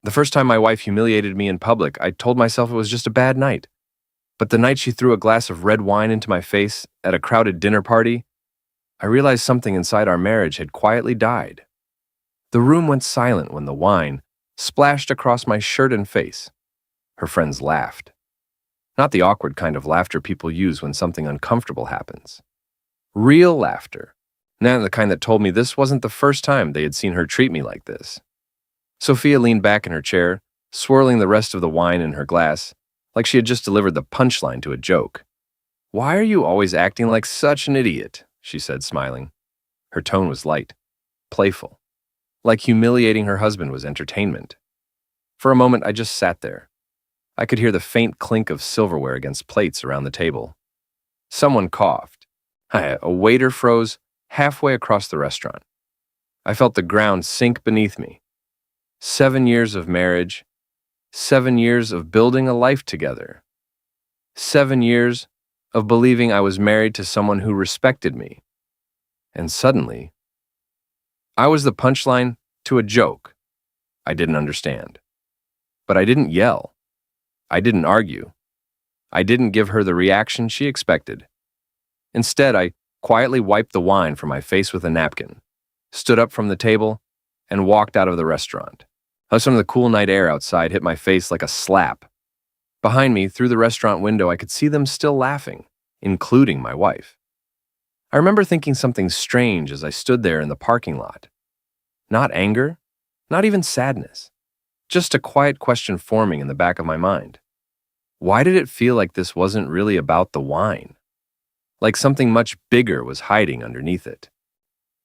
The first time my wife humiliated me in public, I told myself it was just a bad night. But the night she threw a glass of red wine into my face at a crowded dinner party, I realized something inside our marriage had quietly died. The room went silent when the wine splashed across my shirt and face. Her friends laughed. Not the awkward kind of laughter people use when something uncomfortable happens. Real laughter. Not the kind that told me this wasn't the first time they had seen her treat me like this. Sophia leaned back in her chair, swirling the rest of the wine in her glass, like she had just delivered the punchline to a joke. "Why are you always acting like such an idiot?" she said, smiling. Her tone was light, playful, like humiliating her husband was entertainment. For a moment, I just sat there. I could hear the faint clink of silverware against plates around the table. Someone coughed. A waiter froze halfway across the restaurant. I felt the ground sink beneath me. 7 years of marriage, 7 years of building a life together, 7 years of believing I was married to someone who respected me. And suddenly, I was the punchline to a joke I didn't understand. But I didn't yell. I didn't argue. I didn't give her the reaction she expected. Instead, I quietly wiped the wine from my face with a napkin, stood up from the table, and walked out of the restaurant. Some of the cool night air outside hit my face like a slap. Behind me, through the restaurant window, I could see them still laughing, including my wife. I remember thinking something strange as I stood there in the parking lot. Not anger, not even sadness, just a quiet question forming in the back of my mind. Why did it feel like this wasn't really about the wine? Like something much bigger was hiding underneath it.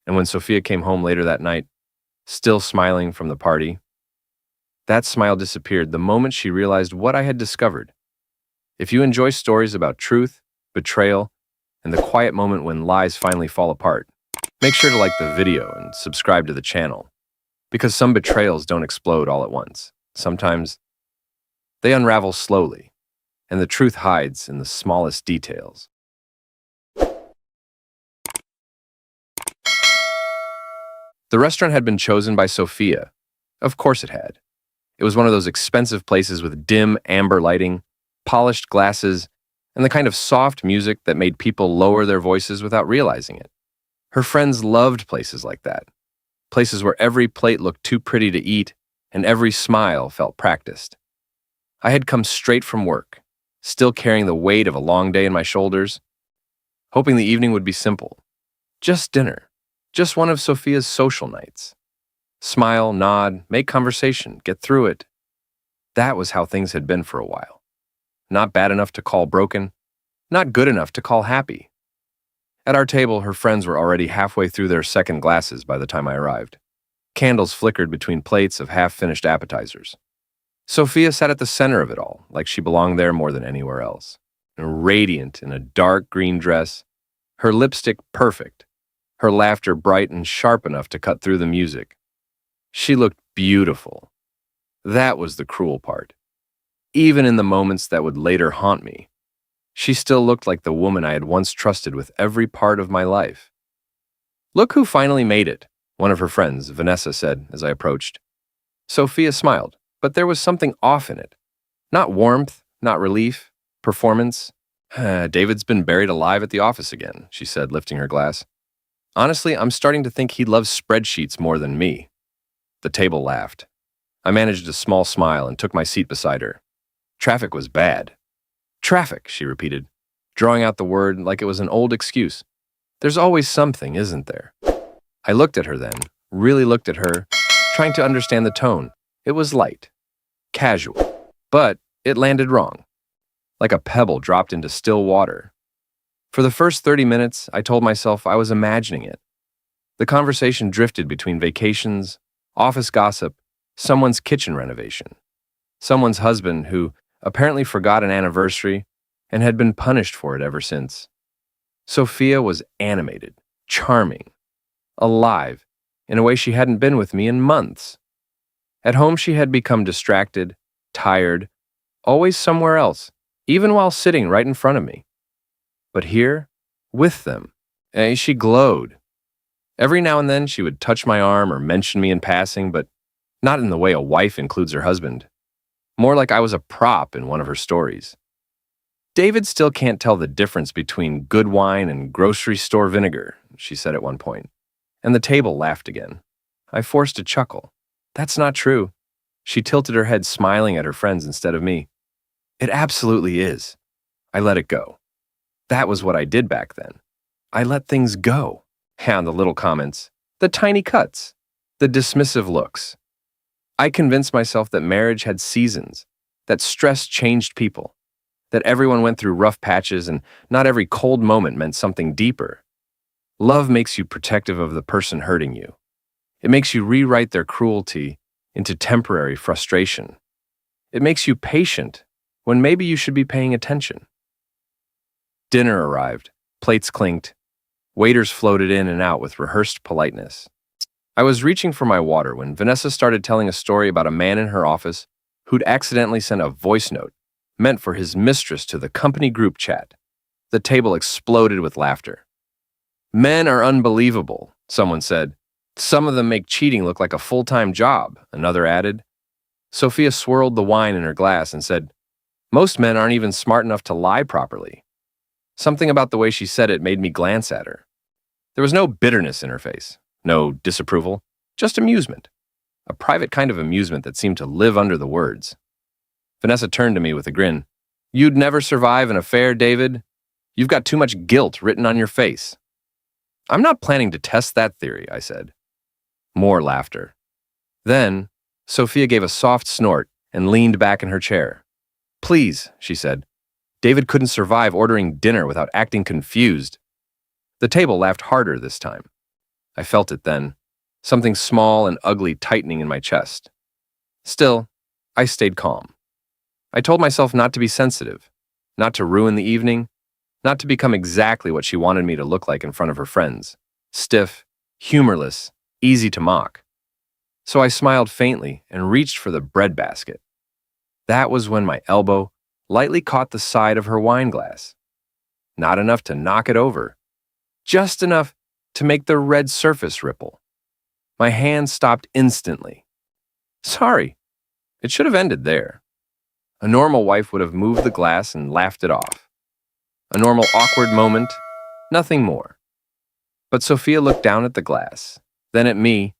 And when Sophia came home later that night, still smiling from the party, that smile disappeared the moment she realized what I had discovered. If you enjoy stories about truth, betrayal, and the quiet moment when lies finally fall apart, make sure to like the video and subscribe to the channel, because some betrayals don't explode all at once. Sometimes they unravel slowly, and the truth hides in the smallest details. The restaurant had been chosen by Sophia. Of course it had. It was one of those expensive places with dim amber lighting, polished glasses, and the kind of soft music that made people lower their voices without realizing it. Her friends loved places like that. Places where every plate looked too pretty to eat and every smile felt practiced. I had come straight from work, still carrying the weight of a long day in my shoulders, hoping the evening would be simple. Just dinner. Just one of Sophia's social nights. Smile, nod, make conversation, get through it. That was how things had been for a while. Not bad enough to call broken, not good enough to call happy. At our table, her friends were already halfway through their second glasses by the time I arrived. Candles flickered between plates of half-finished appetizers. Sophia sat at the center of it all, like she belonged there more than anywhere else. Radiant in a dark green dress, her lipstick perfect, her laughter bright and sharp enough to cut through the music. She looked beautiful. That was the cruel part. Even in the moments that would later haunt me, she still looked like the woman I had once trusted with every part of my life. "Look who finally made it," one of her friends, Vanessa, said as I approached. Sophia smiled, but there was something off in it. Not warmth, not relief, performance. "David's been buried alive at the office again," she said, lifting her glass. "Honestly, I'm starting to think he loves spreadsheets more than me." The table laughed. I managed a small smile and took my seat beside her. Traffic was bad. "Traffic," she repeated, drawing out the word like it was an old excuse. "There's always something, isn't there?" I looked at her then, really looked at her, trying to understand the tone. It was light, casual, but it landed wrong, like a pebble dropped into still water. For the first 30 minutes, I told myself I was imagining it. The conversation drifted between vacations, office gossip, someone's kitchen renovation, someone's husband who apparently forgot an anniversary and had been punished for it ever since. Sophia was animated, charming, alive, in a way she hadn't been with me in months. At home, she had become distracted, tired, always somewhere else, even while sitting right in front of me. But here, with them, she glowed. Every now and then, she would touch my arm or mention me in passing, but Not in the way a wife includes her husband. More like I was a prop in one of her stories. David still can't tell the difference between good wine and grocery store vinegar, she said at one point, and the table laughed again. I forced a chuckle. That's not true. She tilted her head, smiling at her friends instead of me. It absolutely is. I let it go. That was what I did back then. I let things go. And the little comments, the tiny cuts, the dismissive looks. I convinced myself that marriage had seasons, that stress changed people, that everyone went through rough patches and not every cold moment meant something deeper. Love makes you protective of the person hurting you. It makes you rewrite their cruelty into temporary frustration. It makes you patient when maybe you should be paying attention. Dinner arrived, plates clinked, waiters floated in and out with rehearsed politeness. I was reaching for my water when Vanessa started telling a story about a man in her office who'd accidentally sent a voice note meant for his mistress to the company group chat. The table exploded with laughter. Men are unbelievable, someone said. Some of them make cheating look like a full-time job, another added. Sophia swirled the wine in her glass and said, most men aren't even smart enough to lie properly. Something about the way she said it made me glance at her. There was no bitterness in her face, no disapproval, just amusement. A private kind of amusement that seemed to live under the words. Vanessa turned to me with a grin. You'd never survive an affair, David. You've got too much guilt written on your face. I'm not planning to test that theory, I said. More laughter. Then, Sophia gave a soft snort and leaned back in her chair. Please, she said. David couldn't survive ordering dinner without acting confused. The table laughed harder this time. I felt it then, something small and ugly tightening in my chest. Still, I stayed calm. I told myself not to be sensitive, not to ruin the evening, not to become exactly what she wanted me to look like in front of her friends. Stiff, humorless, easy to mock. So I smiled faintly and reached for the bread basket. That was when my elbow lightly caught the side of her wine glass. Not enough to knock it over, just enough to make the red surface ripple. My hand stopped instantly. Sorry, it should have ended there. A normal wife would have moved the glass and laughed it off. A normal awkward moment, nothing more. But Sophia looked down at the glass, then at me,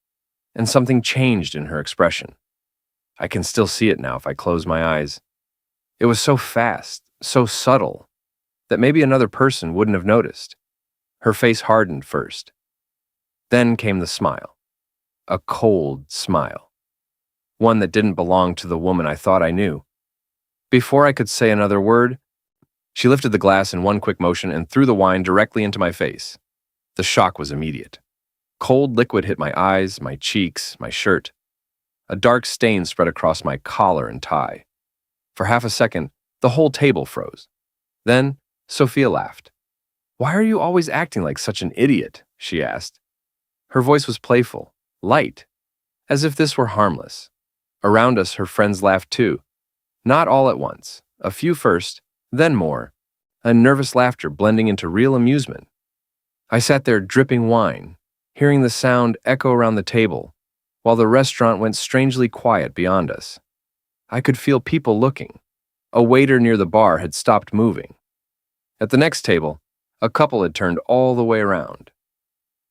and something changed in her expression. I can still see it now if I close my eyes. It was so fast, so subtle, that maybe another person wouldn't have noticed. Her face hardened first. Then came the smile. A cold smile. One that didn't belong to the woman I thought I knew. Before I could say another word, she lifted the glass in one quick motion and threw the wine directly into my face. The shock was immediate. Cold liquid hit my eyes, my cheeks, my shirt. A dark stain spread across my collar and tie. For half a second, the whole table froze. Then, Sophia laughed. Why are you always acting like such an idiot? She asked. Her voice was playful, light, as if this were harmless. Around us, her friends laughed too. Not all at once, a few first, then more, a nervous laughter blending into real amusement. I sat there dripping wine, hearing the sound echo around the table, while the restaurant went strangely quiet beyond us. I could feel people looking. A waiter near the bar had stopped moving. At the next table, a couple had turned all the way around.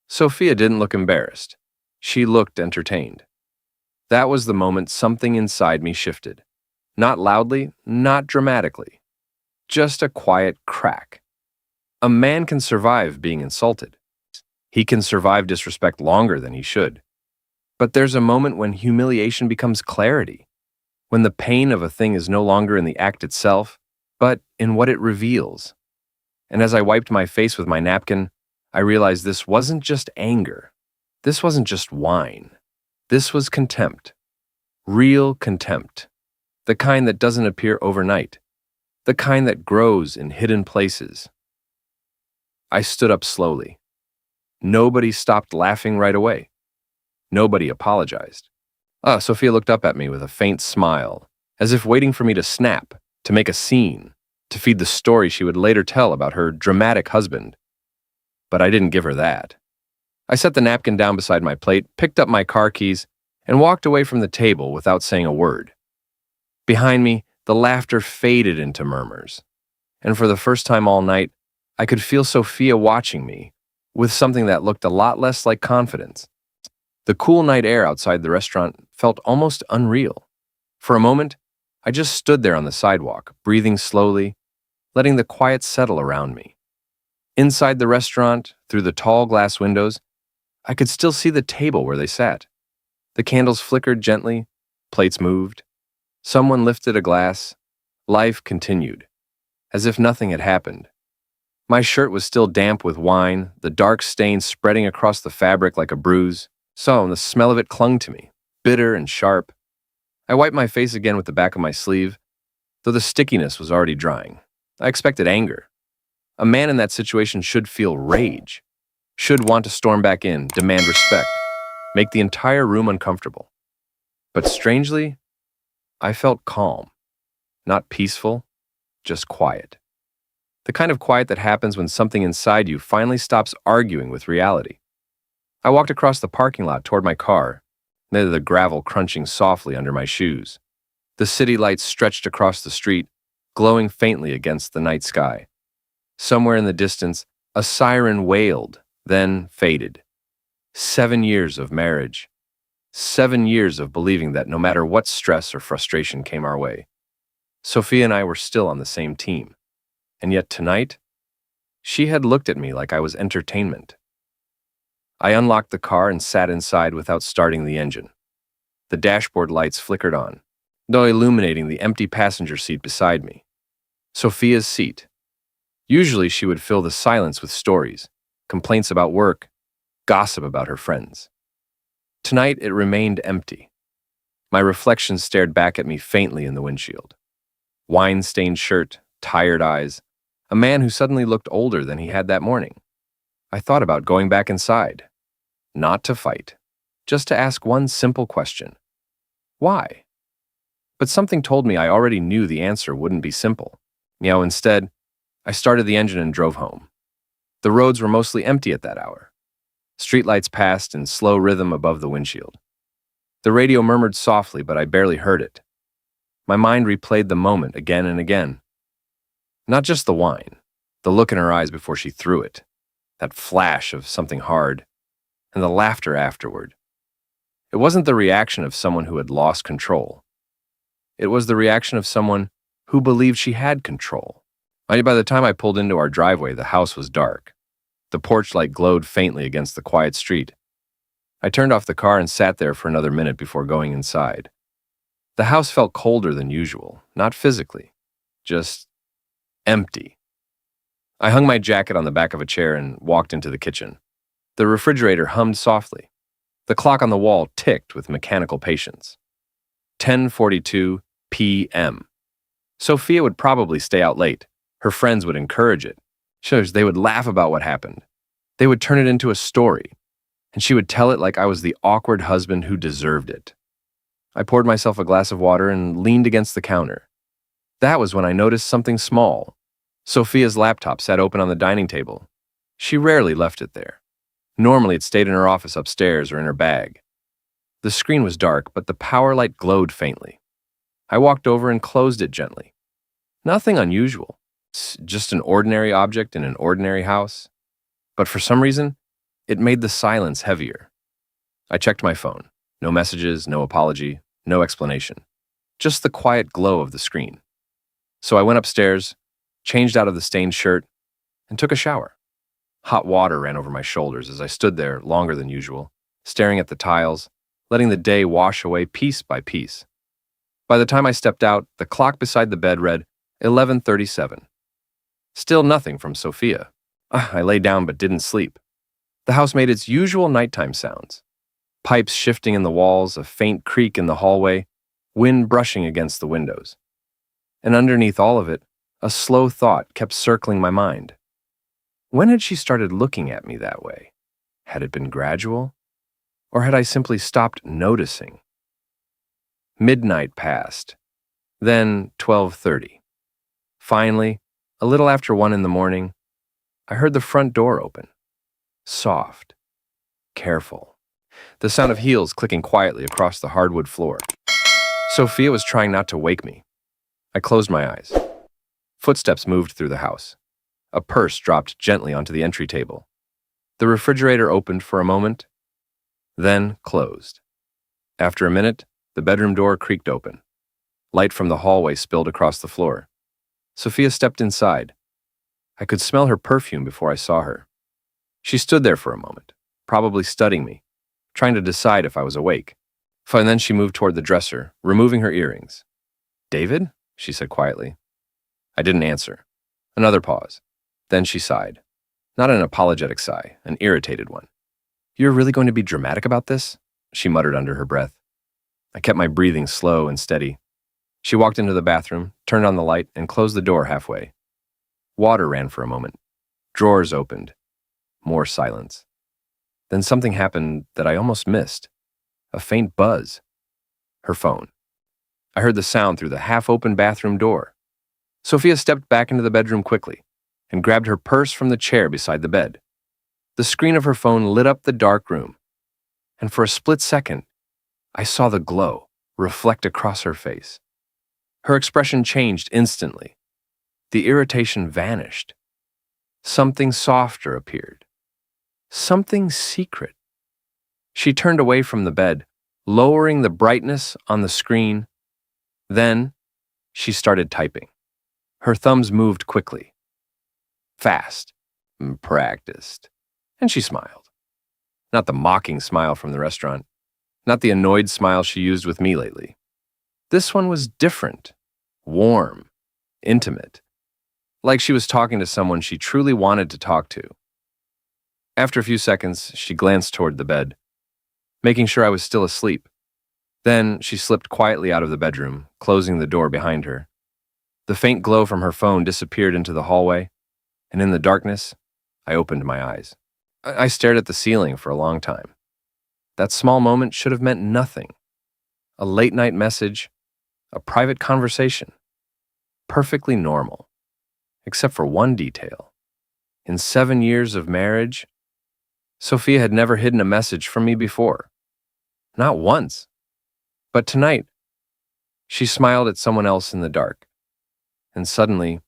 Sophia didn't look embarrassed. She looked entertained. That was the moment something inside me shifted. Not loudly, not dramatically. Just a quiet crack. A man can survive being insulted. He can survive disrespect longer than he should. But there's a moment when humiliation becomes clarity, when the pain of a thing is no longer in the act itself, but in what it reveals. And as I wiped my face with my napkin, I realized this wasn't just anger. This wasn't just wine. This was contempt. Real contempt. The kind that doesn't appear overnight. The kind that grows in hidden places. I stood up slowly. Nobody stopped laughing right away. Nobody apologized. Sophia looked up at me with a faint smile, as if waiting for me to snap, to make a scene, to feed the story she would later tell about her dramatic husband. But I didn't give her that. I set the napkin down beside my plate, picked up my car keys, and walked away from the table without saying a word. Behind me, the laughter faded into murmurs, and for the first time all night, I could feel Sophia watching me with something that looked a lot less like confidence. The cool night air outside the restaurant felt almost unreal. For a moment, I just stood there on the sidewalk, breathing slowly, letting the quiet settle around me. Inside the restaurant, through the tall glass windows, I could still see the table where they sat. The candles flickered gently, plates moved. Someone lifted a glass. Life continued, as if nothing had happened. My shirt was still damp with wine, the dark stain spreading across the fabric like a bruise. So the smell of it clung to me, bitter and sharp. I wiped my face again with the back of my sleeve, though the stickiness was already drying. I expected anger. A man in that situation should feel rage, should want to storm back in, demand respect, make the entire room uncomfortable. But strangely, I felt calm, not peaceful, just quiet. The kind of quiet that happens when something inside you finally stops arguing with reality. I walked across the parking lot toward my car, the gravel crunching softly under my shoes. The city lights stretched across the street, glowing faintly against the night sky. Somewhere in the distance, a siren wailed, then faded. 7 years of marriage. 7 years of believing that no matter what stress or frustration came our way, Sophia and I were still on the same team. And yet tonight, she had looked at me like I was entertainment. I unlocked the car and sat inside without starting the engine. The dashboard lights flickered on, though illuminating the empty passenger seat beside me. Sophia's seat. Usually she would fill the silence with stories, complaints about work, gossip about her friends. Tonight it remained empty. My reflection stared back at me faintly in the windshield. Wine-stained shirt, tired eyes, a man who suddenly looked older than he had that morning. I thought about going back inside. Not to fight, just to ask one simple question. Why? But something told me I already knew the answer wouldn't be simple. Instead, I started the engine and drove home. The roads were mostly empty at that hour. Streetlights passed in slow rhythm above the windshield. The radio murmured softly, but I barely heard it. My mind replayed the moment again and again. Not just the wine, the look in her eyes before she threw it, that flash of something hard, and the laughter afterward. It wasn't the reaction of someone who had lost control. It was the reaction of someone who believed she had control. By the time I pulled into our driveway, the house was dark. The porch light glowed faintly against the quiet street. I turned off the car and sat there for another minute before going inside. The house felt colder than usual, not physically, just empty. I hung my jacket on the back of a chair and walked into the kitchen. The refrigerator hummed softly. The clock on the wall ticked with mechanical patience. 10:42 p.m. Sophia would probably stay out late. Her friends would encourage it. They would laugh about what happened. They would turn it into a story, and she would tell it like I was the awkward husband who deserved it. I poured myself a glass of water and leaned against the counter. That was when I noticed something small. Sophia's laptop sat open on the dining table. She rarely left it there. Normally, it stayed in her office upstairs or in her bag. The screen was dark, but the power light glowed faintly. I walked over and closed it gently. Nothing unusual, just an ordinary object in an ordinary house. But for some reason, it made the silence heavier. I checked my phone. No messages, no apology, no explanation. Just the quiet glow of the screen. So I went upstairs, changed out of the stained shirt, and took a shower. Hot water ran over my shoulders as I stood there longer than usual, staring at the tiles, letting the day wash away piece by piece. By the time I stepped out, the clock beside the bed read 11:37. Still nothing from Sophia. I lay down but didn't sleep. The house made its usual nighttime sounds. Pipes shifting in the walls, a faint creak in the hallway, wind brushing against the windows. And underneath all of it, a slow thought kept circling my mind. When had she started looking at me that way? Had it been gradual? Or had I simply stopped noticing? Midnight passed. Then 12:30. Finally, a little after 1 in the morning, I heard the front door open. Soft. Careful. the sound of heels clicking quietly across the hardwood floor. Sophia was trying not to wake me. I closed my eyes. Footsteps moved through the house. A purse dropped gently onto the entry table. The refrigerator opened for a moment, then closed. After a minute, the bedroom door creaked open. Light from the hallway spilled across the floor. Sophia stepped inside. I could smell her perfume before I saw her. She stood there for a moment, probably studying me, trying to decide if I was awake. And then she moved toward the dresser, removing her earrings. "David?" she said quietly. I didn't answer. Another pause. Then she sighed. Not an apologetic sigh, an irritated one. "You're really going to be dramatic about this?" she muttered under her breath. I kept my breathing slow and steady. She walked into the bathroom, turned on the light, and closed the door halfway. Water ran for a moment. Drawers opened. More silence. Then something happened that I almost missed. A faint buzz. Her phone. I heard the sound through the half-open bathroom door. Sophia stepped back into the bedroom quickly and grabbed her purse from the chair beside the bed. The screen of her phone lit up the dark room, and for a split second, I saw the glow reflect across her face. Her expression changed instantly. The irritation vanished. Something softer appeared. Something secret. She turned away from the bed, lowering the brightness on the screen. Then, she started typing. Her thumbs moved quickly. Fast. Practiced. And she smiled. Not the mocking smile from the restaurant. Not the annoyed smile she used with me lately. This one was different. Warm. Intimate. Like she was talking to someone she truly wanted to talk to. After a few seconds, she glanced toward the bed, making sure I was still asleep. Then she slipped quietly out of the bedroom, closing the door behind her. The faint glow from her phone disappeared into the hallway, and in the darkness, I opened my eyes. I stared at the ceiling for a long time. That small moment should have meant nothing. A late-night message, a private conversation. Perfectly normal. Except for one detail. In 7 years of marriage, Sophia had never hidden a message from me before. Not once. But tonight, she smiled at someone else in the dark. And suddenly,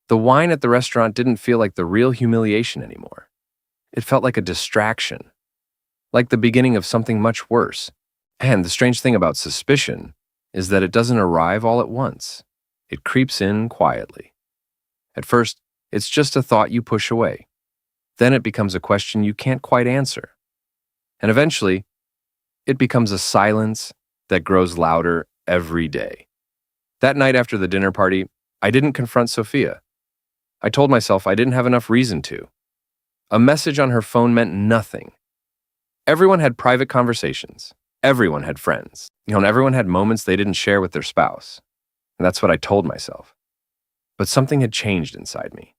the wine at the restaurant didn't feel like the real humiliation anymore. It felt like a distraction, like the beginning of something much worse. And the strange thing about suspicion is that it doesn't arrive all at once. It creeps in quietly. At first, it's just a thought you push away. Then it becomes a question you can't quite answer. And eventually, it becomes a silence that grows louder every day. That night after the dinner party, I didn't confront Sophia. I told myself I didn't have enough reason to. A message on her phone meant nothing. Everyone had private conversations. Everyone had friends. And everyone had moments they didn't share with their spouse. And that's what I told myself. But something had changed inside me.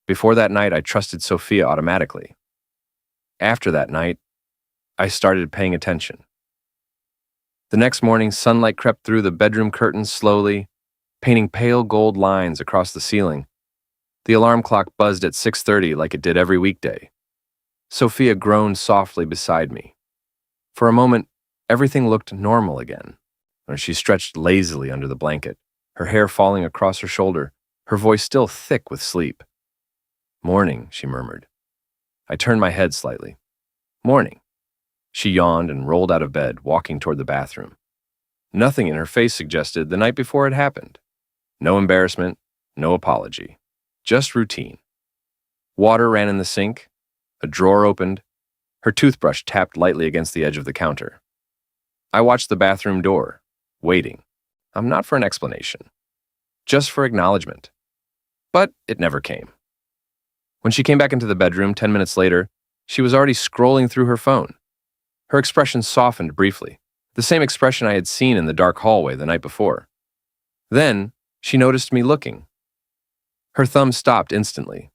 Before that night, I trusted Sophia automatically. After that night, I started paying attention. The next morning, sunlight crept through the bedroom curtains slowly, painting pale gold lines across the ceiling. The alarm clock buzzed at 6:30 like it did every weekday. Sophia groaned softly beside me. For a moment, everything looked normal again. She stretched lazily under the blanket, her hair falling across her shoulder, her voice still thick with sleep. "Morning," she murmured. I turned my head slightly. "Morning." She yawned and rolled out of bed, walking toward the bathroom. Nothing in her face suggested the night before had happened. No embarrassment, no apology. Just routine. Water ran in the sink. A drawer opened. Her toothbrush tapped lightly against the edge of the counter. I watched the bathroom door, waiting. Not for an explanation. Just for acknowledgement. But it never came. When she came back into the bedroom 10 minutes later, she was already scrolling through her phone. Her expression softened briefly, the same expression I had seen in the dark hallway the night before. Then, she noticed me looking. Her thumb stopped instantly.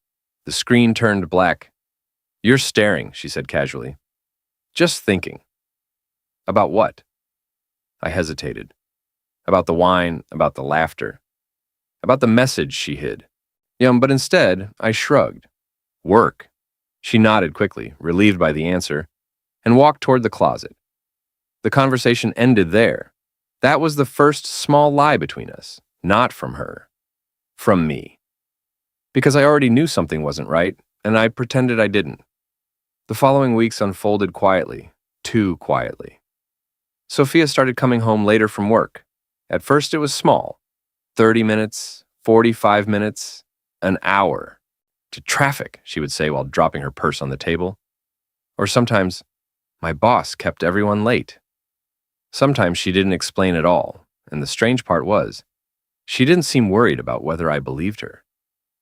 The screen turned black. "You're staring," she said casually. "Just thinking." "About what?" I hesitated. About the wine, about the laughter, about the message she hid. But instead, I shrugged. "Work." She nodded quickly, relieved by the answer. and walked toward the closet. The conversation ended there. That was the first small lie between us, not from her, from me. Because I already knew something wasn't right, and I pretended I didn't. The following weeks unfolded quietly, too quietly. Sophia started coming home later from work. At first it was small, 30 minutes, 45 minutes, an hour. To traffic, she would say while dropping her purse on the table. Or sometimes, my boss kept everyone late. Sometimes she didn't explain at all, and the strange part was, she didn't seem worried about whether I believed her.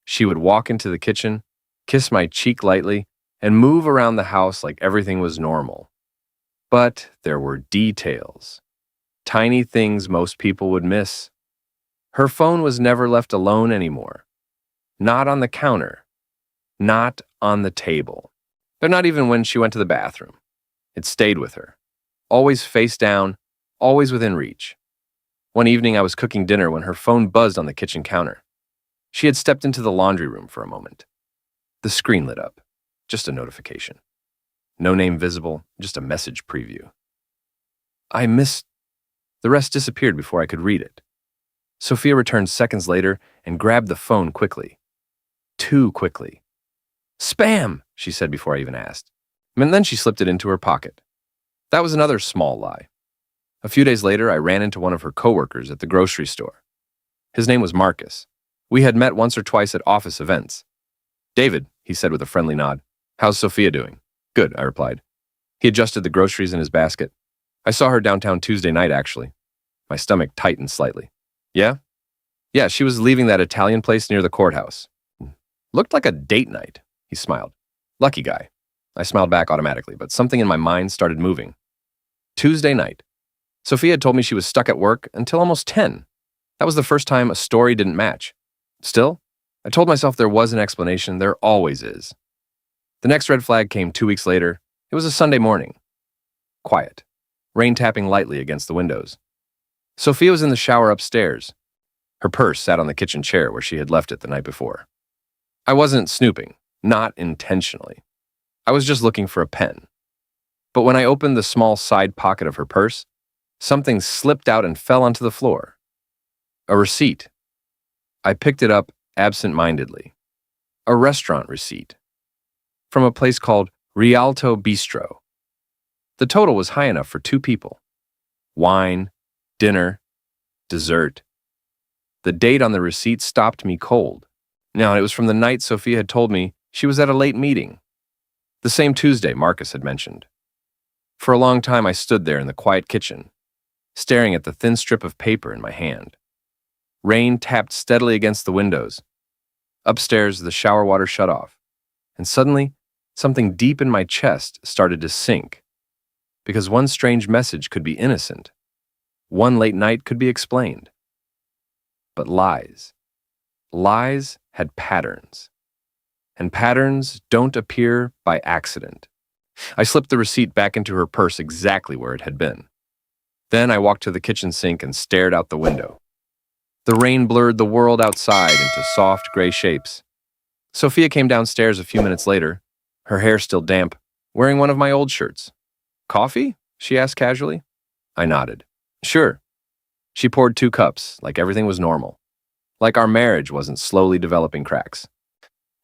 She would walk into the kitchen, kiss my cheek lightly, and move around the house like everything was normal. But there were details. Tiny things most people would miss. Her phone was never left alone anymore. Not on the counter. Not on the table. But not even when she went to the bathroom. It stayed with her. Always face down, always within reach. One evening I was cooking dinner when her phone buzzed on the kitchen counter. She had stepped into the laundry room for a moment. The screen lit up. Just a notification. No name visible, just a message preview. I missed. The rest disappeared before I could read it. Sophia returned seconds later and grabbed the phone quickly. Too quickly. Spam, she said before I even asked. And then she slipped it into her pocket. That was another small lie. A few days later, I ran into one of her coworkers at the grocery store. His name was Marcus. We had met once or twice at office events. David, he said with a friendly nod. How's Sophia doing? Good, I replied. He adjusted the groceries in his basket. I saw her downtown Tuesday night, actually. My stomach tightened slightly. Yeah? Yeah, she was leaving that Italian place near the courthouse. Looked like a date night, he smiled. Lucky guy. I smiled back automatically, but something in my mind started moving. Tuesday night. Sophia had told me she was stuck at work until almost 10. That was the first time a story didn't match. Still, I told myself there was an explanation. There always is. The next red flag came 2 weeks later. It was a Sunday morning. Quiet. Rain tapping lightly against the windows. Sophia was in the shower upstairs. Her purse sat on the kitchen chair where she had left it the night before. I wasn't snooping, not intentionally. I was just looking for a pen. But when I opened the small side pocket of her purse, something slipped out and fell onto the floor. A receipt. I picked it up absent-mindedly. A restaurant receipt. From a place called Rialto Bistro. The total was high enough for 2 people. Wine, dinner, dessert. The date on the receipt stopped me cold. Now, it was from the night Sophia had told me she was at a late meeting. The same Tuesday Marcus had mentioned. For a long time I stood there in the quiet kitchen, staring at the thin strip of paper in my hand. Rain tapped steadily against the windows. Upstairs, the shower water shut off. And suddenly, something deep in my chest started to sink. Because one strange message could be innocent. One late night could be explained. But lies. Lies had patterns. And patterns don't appear by accident. I slipped the receipt back into her purse exactly where it had been. Then I walked to the kitchen sink and stared out the window. The rain blurred the world outside into soft gray shapes. Sophia came downstairs a few minutes later, her hair still damp, wearing one of my old shirts. Coffee? She asked casually. I nodded. Sure. She poured 2 cups, like everything was normal. Like our marriage wasn't slowly developing cracks.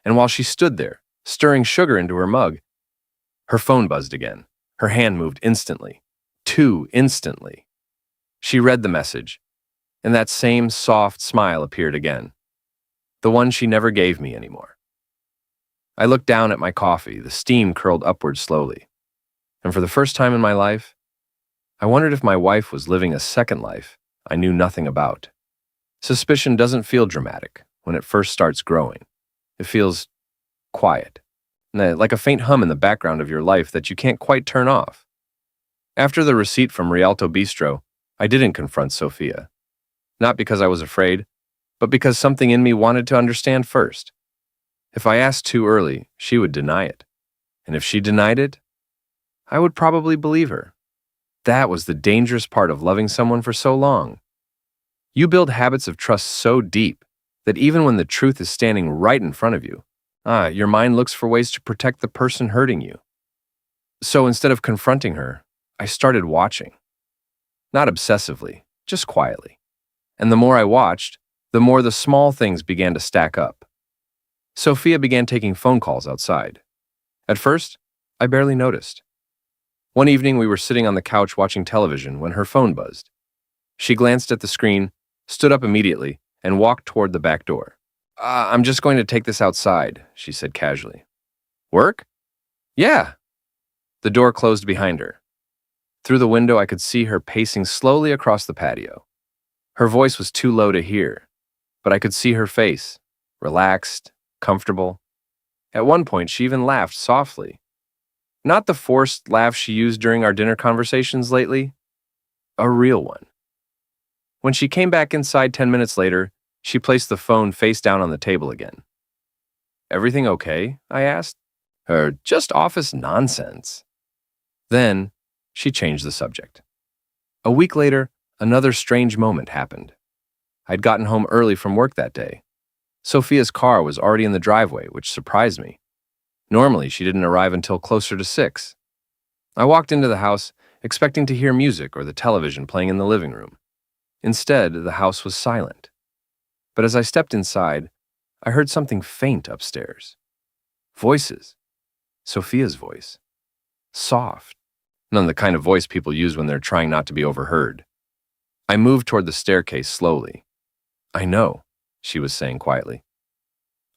And while she stood there, stirring sugar into her mug, her phone buzzed again. Her hand moved instantly. Too instantly. She read the message, and that same soft smile appeared again. The one she never gave me anymore. I looked down at my coffee, the steam curled upward slowly. And for the first time in my life, I wondered if my wife was living a second life I knew nothing about. Suspicion doesn't feel dramatic when it first starts growing. It feels quiet, like a faint hum in the background of your life that you can't quite turn off. After the receipt from Rialto Bistro, I didn't confront Sophia. Not because I was afraid, but because something in me wanted to understand first. If I asked too early, she would deny it. And if she denied it, I would probably believe her. That was the dangerous part of loving someone for so long. You build habits of trust so deep that even when the truth is standing right in front of you, your mind looks for ways to protect the person hurting you. So instead of confronting her, I started watching. Not obsessively, just quietly. And the more I watched, the more the small things began to stack up. Sophia began taking phone calls outside. At first, I barely noticed. One evening, we were sitting on the couch watching television when her phone buzzed. She glanced at the screen, stood up immediately, and walked toward the back door. I'm just going to take this outside, she said casually. Work? Yeah. The door closed behind her. Through the window, I could see her pacing slowly across the patio. Her voice was too low to hear, but I could see her face, relaxed, comfortable. At one point, she even laughed softly. Not the forced laugh she used during our dinner conversations lately, a real one. When she came back inside 10 minutes later, she placed the phone face down on the table again. Everything okay? I asked. Just office nonsense. Then, she changed the subject. A week later, another strange moment happened. I'd gotten home early from work that day. Sophia's car was already in the driveway, which surprised me. Normally, she didn't arrive until closer to 6. I walked into the house, expecting to hear music or the television playing in the living room. Instead, the house was silent. But as I stepped inside, I heard something faint upstairs. Voices. Sophia's voice. Soft. None of the kind of voice people use when they're trying not to be overheard. I moved toward the staircase slowly. I know, she was saying quietly.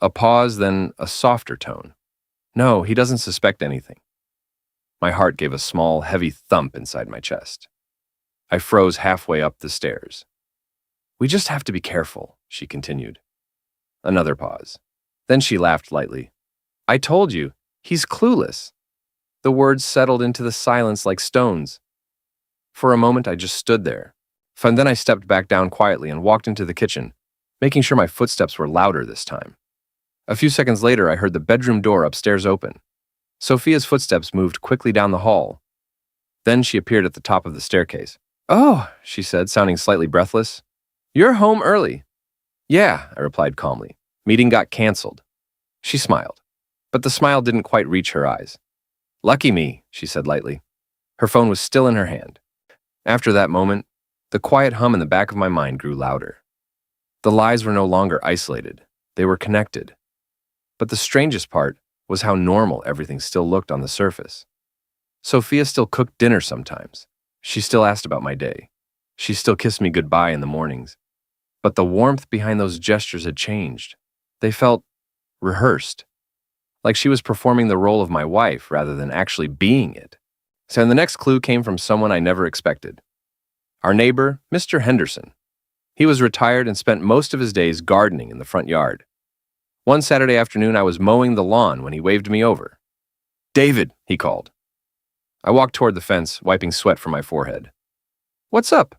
A pause, then a softer tone. No, he doesn't suspect anything. My heart gave a small, heavy thump inside my chest. I froze halfway up the stairs. We just have to be careful, she continued. Another pause. Then she laughed lightly. I told you, he's clueless. The words settled into the silence like stones. For a moment, I just stood there. Then I stepped back down quietly and walked into the kitchen, making sure my footsteps were louder this time. A few seconds later, I heard the bedroom door upstairs open. Sophia's footsteps moved quickly down the hall. Then she appeared at the top of the staircase. Oh, she said, sounding slightly breathless. You're home early. Yeah, I replied calmly. Meeting got canceled. She smiled, but the smile didn't quite reach her eyes. Lucky me, she said lightly. Her phone was still in her hand. After that moment, the quiet hum in the back of my mind grew louder. The lies were no longer isolated. They were connected. But the strangest part was how normal everything still looked on the surface. Sophia still cooked dinner sometimes. She still asked about my day. She still kissed me goodbye in the mornings. But the warmth behind those gestures had changed. They felt rehearsed, like she was performing the role of my wife rather than actually being it. So the next clue came from someone I never expected. Our neighbor, Mr. Henderson. He was retired and spent most of his days gardening in the front yard. One Saturday afternoon, I was mowing the lawn when he waved me over. David, he called. I walked toward the fence, wiping sweat from my forehead. What's up?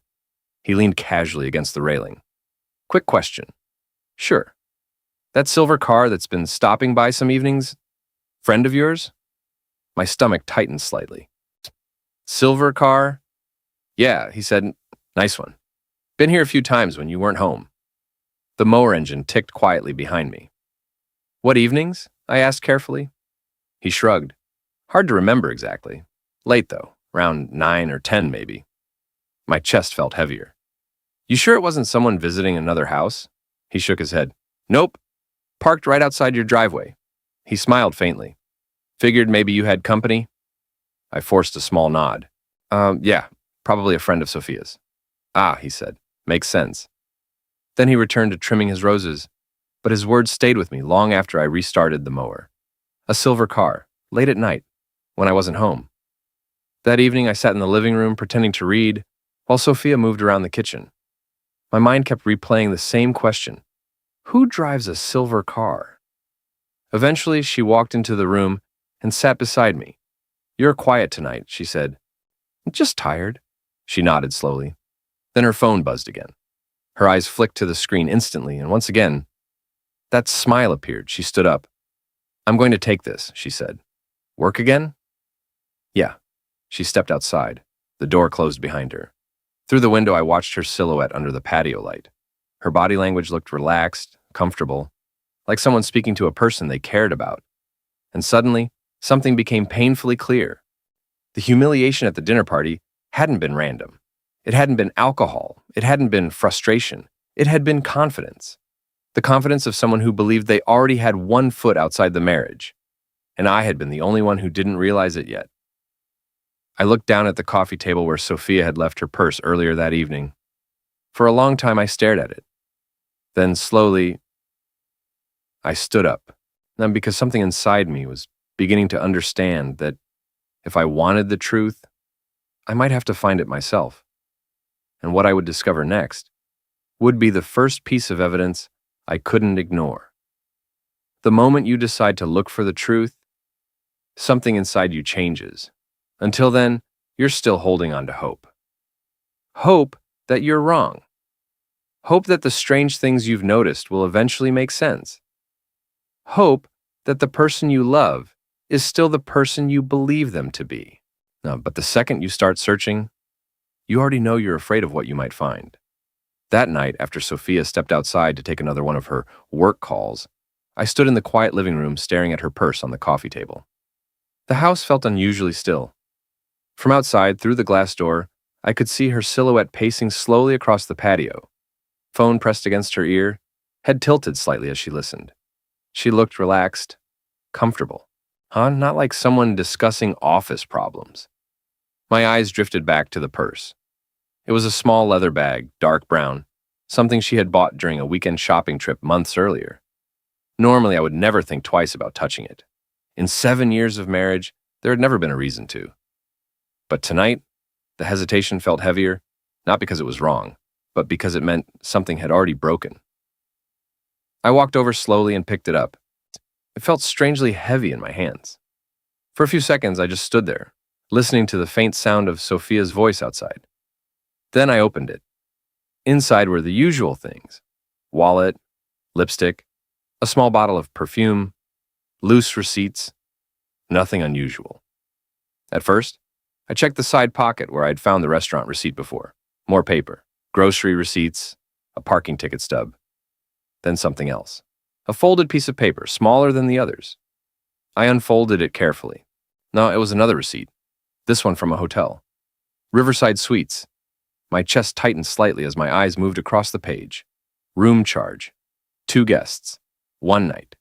He leaned casually against the railing. Quick question. Sure. That silver car that's been stopping by some evenings, friend of yours? My stomach tightened slightly. Silver car? Yeah, he said. Nice one. Been here a few times when you weren't home. The mower engine ticked quietly behind me. What evenings? I asked carefully. He shrugged. Hard to remember exactly. Late, though. Around 9 or 10, maybe. My chest felt heavier. You sure it wasn't someone visiting another house? He shook his head. Nope. Parked right outside your driveway. He smiled faintly. Figured maybe you had company? I forced a small nod. Yeah, probably a friend of Sophia's. Ah, he said. Makes sense. Then he returned to trimming his roses, but his words stayed with me long after I restarted the mower. A silver car, late at night, when I wasn't home. That evening, I sat in the living room pretending to read, while Sophia moved around the kitchen. My mind kept replaying the same question. Who drives a silver car? Eventually, she walked into the room and sat beside me. You're quiet tonight, she said. Just tired. She nodded slowly. Then her phone buzzed again. Her eyes flicked to the screen instantly, and once again, that smile appeared. She stood up. I'm going to take this, she said. Work again? Yeah. She stepped outside. The door closed behind her. Through the window, I watched her silhouette under the patio light. Her body language looked relaxed, comfortable, like someone speaking to a person they cared about. And suddenly, something became painfully clear. The humiliation at the dinner party hadn't been random. It hadn't been alcohol. It hadn't been frustration. It had been confidence. The confidence of someone who believed they already had one foot outside the marriage, and I had been the only one who didn't realize it yet. I looked down at the coffee table where Sophia had left her purse earlier that evening. For a long time, I stared at it. Then, slowly, I stood up, and because something inside me was beginning to understand that if I wanted the truth, I might have to find it myself. And what I would discover next would be the first piece of evidence I couldn't ignore. The moment you decide to look for the truth, something inside you changes. Until then, you're still holding on to hope. Hope that you're wrong. Hope that the strange things you've noticed will eventually make sense. Hope that the person you love is still the person you believe them to be. But the second you start searching, you already know you're afraid of what you might find. That night, after Sophia stepped outside to take another one of her work calls, I stood in the quiet living room staring at her purse on the coffee table. The house felt unusually still. From outside, through the glass door, I could see her silhouette pacing slowly across the patio. Phone pressed against her ear, head tilted slightly as she listened. She looked relaxed, comfortable. Not like someone discussing office problems. My eyes drifted back to the purse. It was a small leather bag, dark brown, something she had bought during a weekend shopping trip months earlier. Normally, I would never think twice about touching it. In 7 years of marriage, there had never been a reason to. But tonight, the hesitation felt heavier, not because it was wrong, but because it meant something had already broken. I walked over slowly and picked it up. It felt strangely heavy in my hands. For a few seconds, I just stood there, listening to the faint sound of Sophia's voice outside. Then I opened it. Inside were the usual things: wallet, lipstick, a small bottle of perfume, loose receipts, nothing unusual. At first, I checked the side pocket where I'd found the restaurant receipt before. More paper, grocery receipts, a parking ticket stub. Then something else. A folded piece of paper, smaller than the others. I unfolded it carefully. No, it was another receipt. This one from a hotel. Riverside Suites. My chest tightened slightly as my eyes moved across the page. Room charge. 2 guests. 1 night.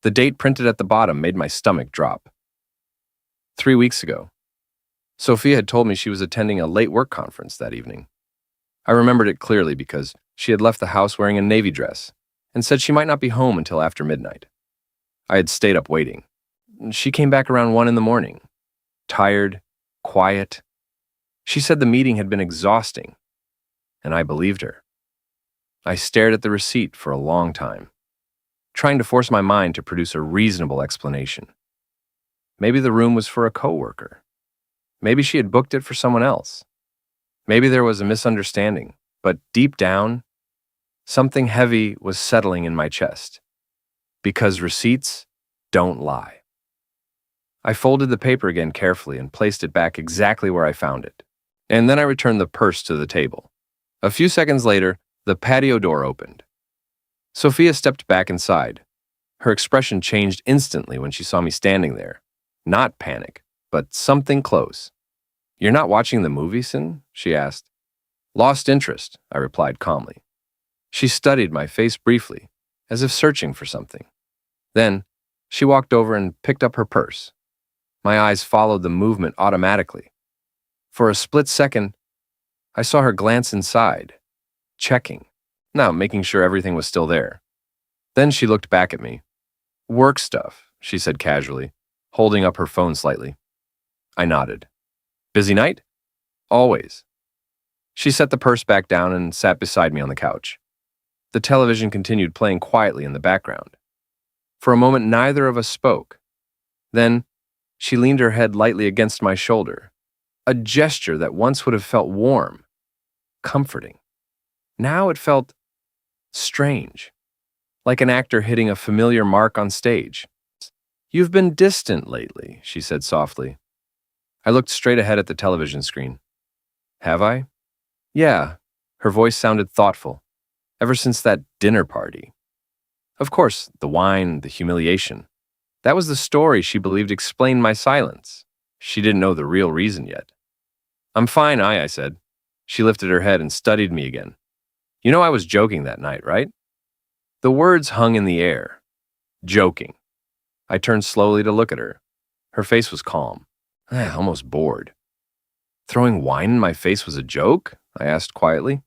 The date printed at the bottom made my stomach drop. 3 weeks ago. Sophia had told me she was attending a late work conference that evening. I remembered it clearly because she had left the house wearing a navy dress and said she might not be home until after midnight. I had stayed up waiting. She came back around 1 in the morning. Tired, quiet. She said the meeting had been exhausting, and I believed her. I stared at the receipt for a long time, trying to force my mind to produce a reasonable explanation. Maybe the room was for a coworker. Maybe she had booked it for someone else. Maybe there was a misunderstanding, but deep down, something heavy was settling in my chest. Because receipts don't lie. I folded the paper again carefully and placed it back exactly where I found it. And then I returned the purse to the table. A few seconds later, the patio door opened. Sophia stepped back inside. Her expression changed instantly when she saw me standing there. Not panic, but something close. "You're not watching the movie, Sin?" she asked. "Lost interest," I replied calmly. She studied my face briefly, as if searching for something. Then, she walked over and picked up her purse. My eyes followed the movement automatically. For a split second, I saw her glance inside, checking, now making sure everything was still there. Then she looked back at me. "Work stuff," she said casually, holding up her phone slightly. I nodded. "Busy night?" "Always." She set the purse back down and sat beside me on the couch. The television continued playing quietly in the background. For a moment, neither of us spoke. Then, she leaned her head lightly against my shoulder, a gesture that once would have felt warm, comforting. Now it felt strange, like an actor hitting a familiar mark on stage. "You've been distant lately," she said softly. I looked straight ahead at the television screen. "Have I?" "Yeah." Her voice sounded thoughtful. "Ever since that dinner party." Of course, the wine, the humiliation. That was the story she believed explained my silence. She didn't know the real reason yet. "I'm fine, I said. She lifted her head and studied me again. "You know I was joking that night, right?" The words hung in the air. Joking. I turned slowly to look at her. Her face was calm. Almost bored. "Throwing wine in my face was a joke?" I asked quietly.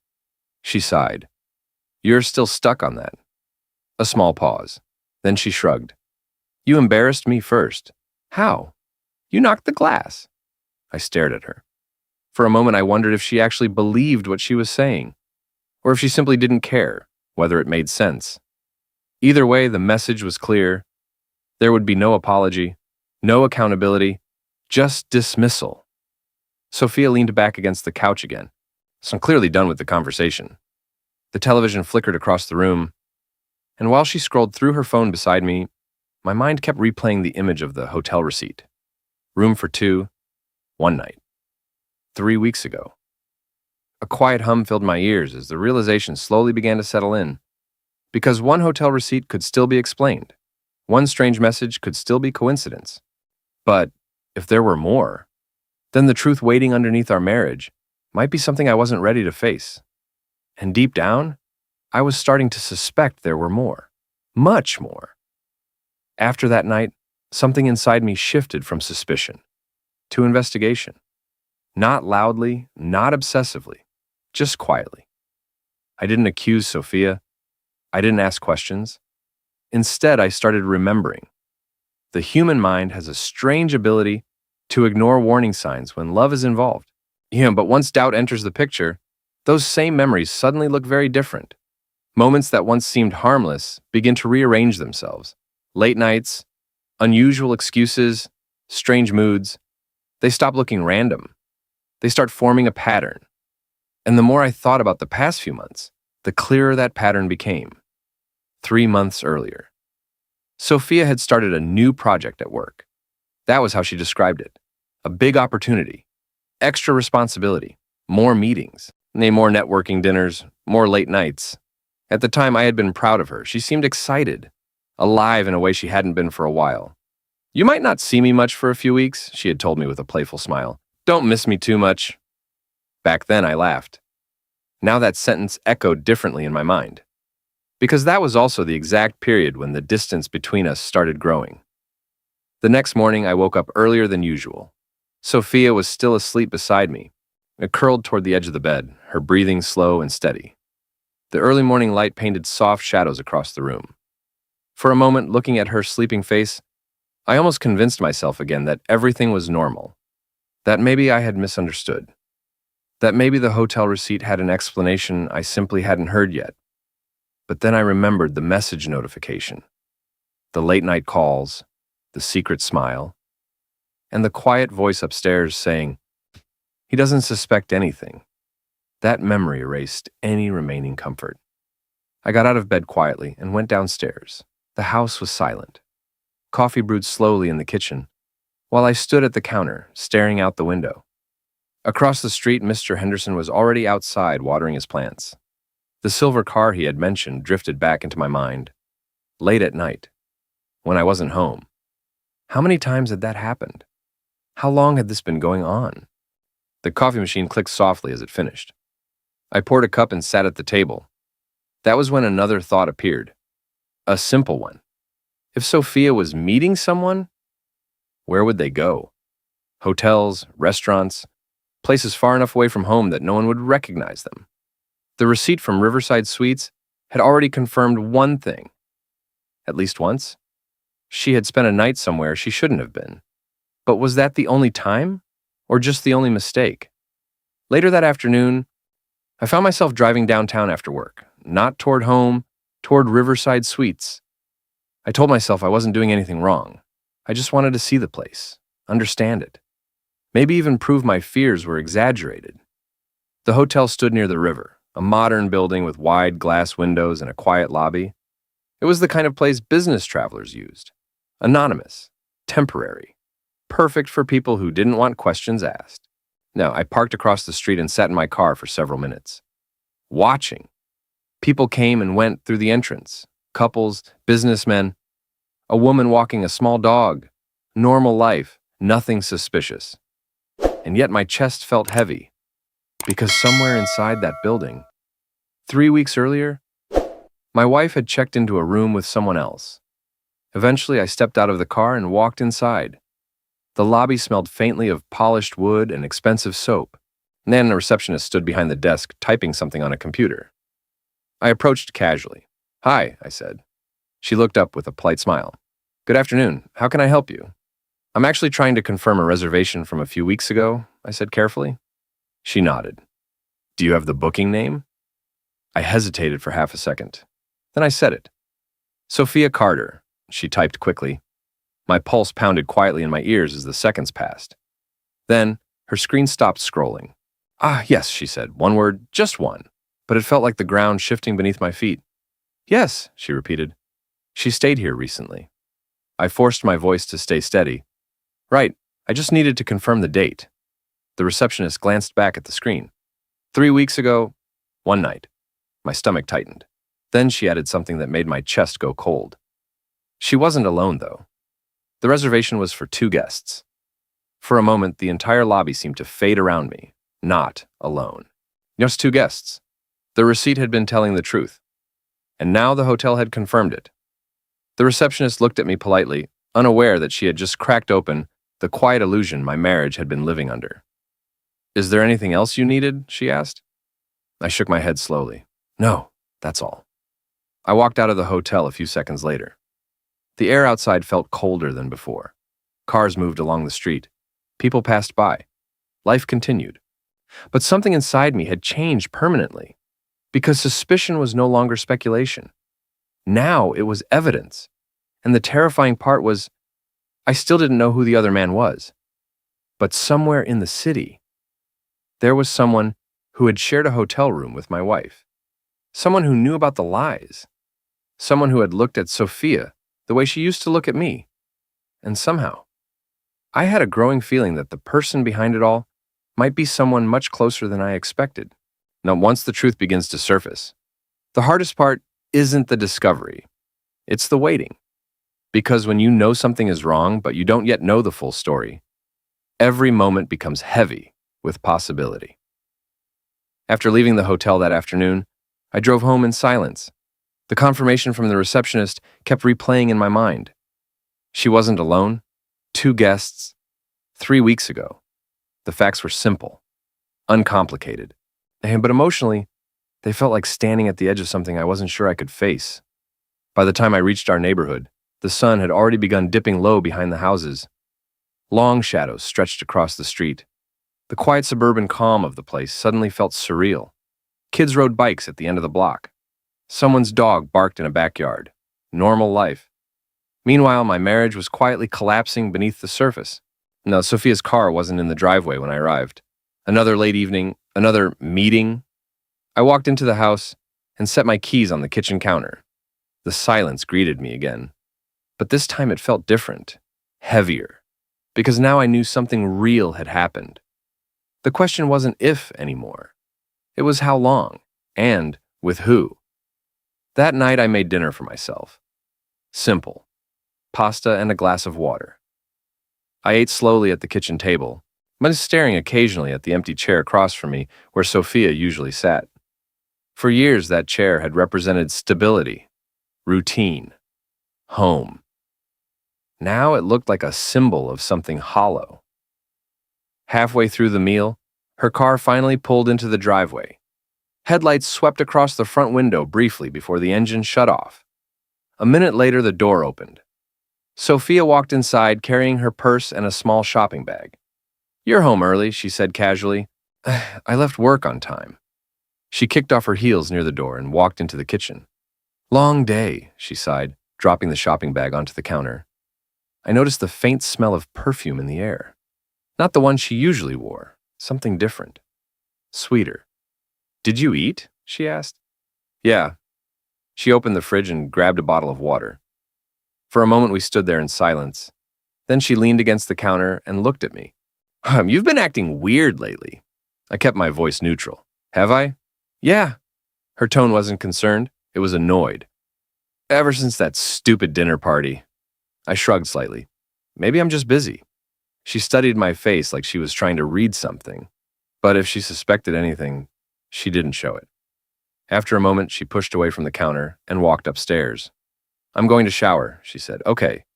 She sighed. "You're still stuck on that." A small pause. Then she shrugged. "You embarrassed me first." "How?" "You knocked the glass." I stared at her. For a moment I wondered if she actually believed what she was saying, or if she simply didn't care, whether it made sense. Either way, the message was clear. There would be no apology, no accountability, just dismissal. Sophia leaned back against the couch again, so I'm clearly done with the conversation. The television flickered across the room, and while she scrolled through her phone beside me, my mind kept replaying the image of the hotel receipt. Room for two, one night. 3 weeks ago. A quiet hum filled my ears as the realization slowly began to settle in. Because one hotel receipt could still be explained. One strange message could still be coincidence. But if there were more, then the truth waiting underneath our marriage might be something I wasn't ready to face. And deep down, I was starting to suspect there were more. Much more. After that night, something inside me shifted from suspicion to investigation. Not loudly, not obsessively, just quietly. I didn't accuse Sophia. I didn't ask questions. Instead, I started remembering. The human mind has a strange ability to ignore warning signs when love is involved. But once doubt enters the picture, those same memories suddenly look very different. Moments that once seemed harmless begin to rearrange themselves. Late nights, unusual excuses, strange moods. They stop looking random. They start forming a pattern. And the more I thought about the past few months, the clearer that pattern became. 3 months earlier, Sophia had started a new project at work. That was how she described it. A big opportunity, extra responsibility, more meetings, more networking dinners, more late nights. At the time, I had been proud of her. She seemed excited, alive in a way she hadn't been for a while. "You might not see me much for a few weeks," she had told me with a playful smile. "Don't miss me too much." Back then, I laughed. Now that sentence echoed differently in my mind. Because that was also the exact period when the distance between us started growing. The next morning, I woke up earlier than usual. Sophia was still asleep beside me, curled toward the edge of the bed, her breathing slow and steady. The early morning light painted soft shadows across the room. For a moment, looking at her sleeping face, I almost convinced myself again that everything was normal, that maybe I had misunderstood, that maybe the hotel receipt had an explanation I simply hadn't heard yet. But then I remembered the message notification, the late-night calls, the secret smile, and the quiet voice upstairs saying, "He doesn't suspect anything." That memory erased any remaining comfort. I got out of bed quietly and went downstairs. The house was silent. Coffee brewed slowly in the kitchen, while I stood at the counter, staring out the window. Across the street, Mr. Henderson was already outside watering his plants. The silver car he had mentioned drifted back into my mind. Late at night, when I wasn't home. How many times had that happened? How long had this been going on? The coffee machine clicked softly as it finished. I poured a cup and sat at the table. That was when another thought appeared. A simple one. If Sophia was meeting someone, where would they go? Hotels, restaurants, places far enough away from home that no one would recognize them. The receipt from Riverside Suites had already confirmed one thing. At least once. She had spent a night somewhere she shouldn't have been. But was that the only time? Or just the only mistake? Later that afternoon, I found myself driving downtown after work, not toward home, toward Riverside Suites. I told myself I wasn't doing anything wrong. I just wanted to see the place, understand it. Maybe even prove my fears were exaggerated. The hotel stood near the river, a modern building with wide glass windows and a quiet lobby. It was the kind of place business travelers used. Anonymous, temporary, perfect for people who didn't want questions asked. Now, I parked across the street and sat in my car for several minutes, watching. People came and went through the entrance, couples, businessmen, a woman walking a small dog, normal life, Nothing suspicious. And yet my chest felt heavy, because somewhere inside that building, 3 weeks earlier, my wife had checked into a room with someone else. Eventually, I stepped out of the car and walked inside. The lobby smelled faintly of polished wood and expensive soap. And then a receptionist stood behind the desk, typing something on a computer. I approached casually. "Hi," I said. She looked up with a polite smile. "Good afternoon. How can I help you?" "I'm actually trying to confirm a reservation from a few weeks ago," I said carefully. She nodded. "Do you have the booking name?" I hesitated for half a second. Then I said it. "Sophia Carter," she typed quickly. My pulse pounded quietly in my ears as the seconds passed. Then, her screen stopped scrolling. "Ah, yes," she said. "One word, just one." But it felt like the ground shifting beneath my feet. "Yes," she repeated. "She stayed here recently." I forced my voice to stay steady. "Right, I just needed to confirm the date." The receptionist glanced back at the screen. 3 weeks ago, one night." My stomach tightened. Then she added something that made my chest go cold. She wasn't alone, though. The reservation was for 2 guests. For a moment, the entire lobby seemed to fade around me. Not alone. Just 2 guests. The receipt had been telling the truth. And now the hotel had confirmed it. The receptionist looked at me politely, unaware that she had just cracked open the quiet illusion my marriage had been living under. "Is there anything else you needed?" she asked. I shook my head slowly. "No, that's all." I walked out of the hotel a few seconds later. The air outside felt colder than before. Cars moved along the street. People passed by. Life continued. But something inside me had changed permanently, because suspicion was no longer speculation. Now it was evidence. And the terrifying part was, I still didn't know who the other man was. But somewhere in the city, there was someone who had shared a hotel room with my wife. Someone who knew about the lies. Someone who had looked at Sophia the way she used to look at me. And somehow, I had a growing feeling that the person behind it all might be someone much closer than I expected. Now, once the truth begins to surface, the hardest part isn't the discovery. It's the waiting. Because when you know something is wrong, but you don't yet know the full story, every moment becomes heavy with possibility. After leaving the hotel that afternoon, I drove home in silence. The confirmation from the receptionist kept replaying in my mind. She wasn't alone. 2 guests. 3 weeks ago. The facts were simple, uncomplicated. But emotionally, they felt like standing at the edge of something I wasn't sure I could face. By the time I reached our neighborhood, the sun had already begun dipping low behind the houses. Long shadows stretched across the street. The quiet suburban calm of the place suddenly felt surreal. Kids rode bikes at the end of the block. Someone's dog barked in a backyard. Normal life. Meanwhile, my marriage was quietly collapsing beneath the surface. No, Sophia's car wasn't in the driveway when I arrived. Another late evening, another meeting. I walked into the house and set my keys on the kitchen counter. The silence greeted me again. But this time it felt different, heavier, because now I knew something real had happened. The question wasn't if anymore. It was how long, and with who. That night I made dinner for myself. Simple. Pasta and a glass of water. I ate slowly at the kitchen table, but staring occasionally at the empty chair across from me where Sophia usually sat. For years that chair had represented stability, routine, home. Now it looked like a symbol of something hollow. Halfway through the meal, her car finally pulled into the driveway. Headlights swept across the front window briefly before the engine shut off. A minute later, the door opened. Sophia walked inside carrying her purse and a small shopping bag. "You're home early," she said casually. "I left work on time." She kicked off her heels near the door and walked into the kitchen. "Long day," she sighed, dropping the shopping bag onto the counter. I noticed the faint smell of perfume in the air. Not the one she usually wore, something different. Sweeter. "Did you eat?" she asked. "Yeah." She opened the fridge and grabbed a bottle of water. For a moment we stood there in silence. Then she leaned against the counter and looked at me. You've been acting weird lately." I kept my voice neutral. "Have I?" "Yeah." Her tone wasn't concerned, it was annoyed. "Ever since that stupid dinner party." I shrugged slightly. "Maybe I'm just busy." She studied my face like she was trying to read something, but if she suspected anything, she didn't show it. After a moment, she pushed away from the counter and walked upstairs. "I'm going to shower," she said. "Okay."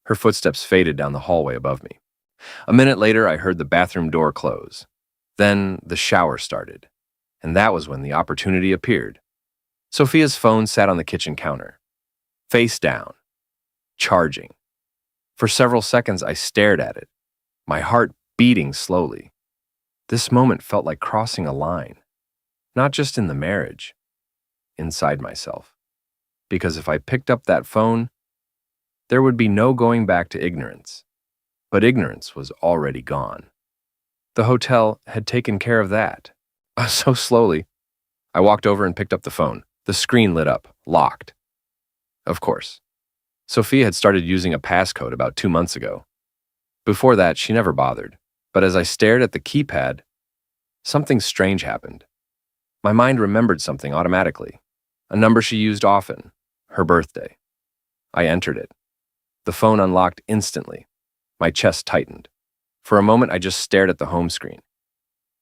Her footsteps faded down the hallway above me. A minute later, I heard the bathroom door close. Then the shower started, and that was when the opportunity appeared. Sophia's phone sat on the kitchen counter, face down, charging. For several seconds, I stared at it, my heart beating slowly. This moment felt like crossing a line, not just in the marriage, inside myself. Because if I picked up that phone, there would be no going back to ignorance. But ignorance was already gone. The hotel had taken care of that. So slowly, I walked over and picked up the phone. The screen lit up, locked. Of course. Sophia had started using a passcode about 2 months ago. Before that, she never bothered. But as I stared at the keypad, something strange happened. My mind remembered something automatically. A number she used often, her birthday. I entered it. The phone unlocked instantly. My chest tightened. For a moment, I just stared at the home screen.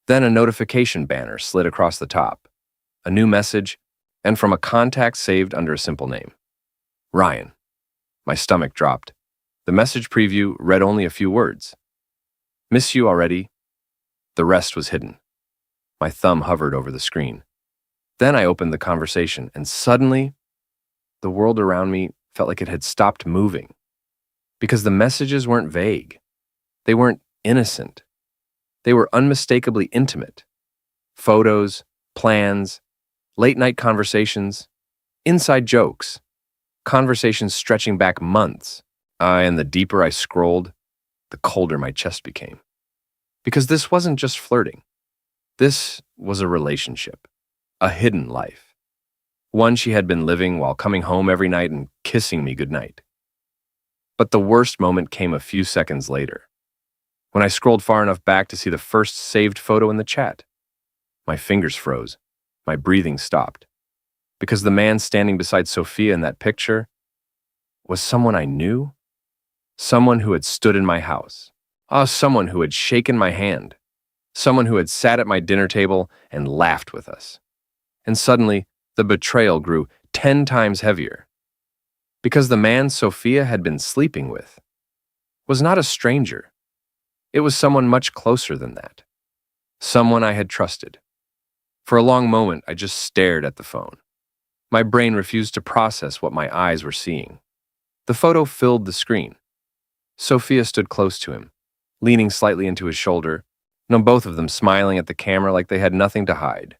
Then a notification banner slid across the top. A new message, and from a contact saved under a simple name. Ryan. My stomach dropped. The message preview read only a few words. "Miss you already." The rest was hidden. My thumb hovered over the screen. Then I opened the conversation, and suddenly, the world around me felt like it had stopped moving. Because the messages weren't vague. They weren't innocent. They were unmistakably intimate. Photos, plans, late-night conversations, inside jokes, conversations stretching back months. And the deeper I scrolled, the colder my chest became. Because this wasn't just flirting. This was a relationship, a hidden life. One she had been living while coming home every night and kissing me goodnight. But the worst moment came a few seconds later, when I scrolled far enough back to see the first saved photo in the chat. My fingers froze. My breathing stopped. Because the man standing beside Sophia in that picture was someone I knew. Someone who had stood in my house. Someone who had shaken my hand. Someone who had sat at my dinner table and laughed with us. And suddenly, the betrayal grew 10 times heavier. Because the man Sophia had been sleeping with was not a stranger. It was someone much closer than that. Someone I had trusted. For a long moment, I just stared at the phone. My brain refused to process what my eyes were seeing. The photo filled the screen. Sophia stood close to him, leaning slightly into his shoulder, both of them smiling at the camera like they had nothing to hide.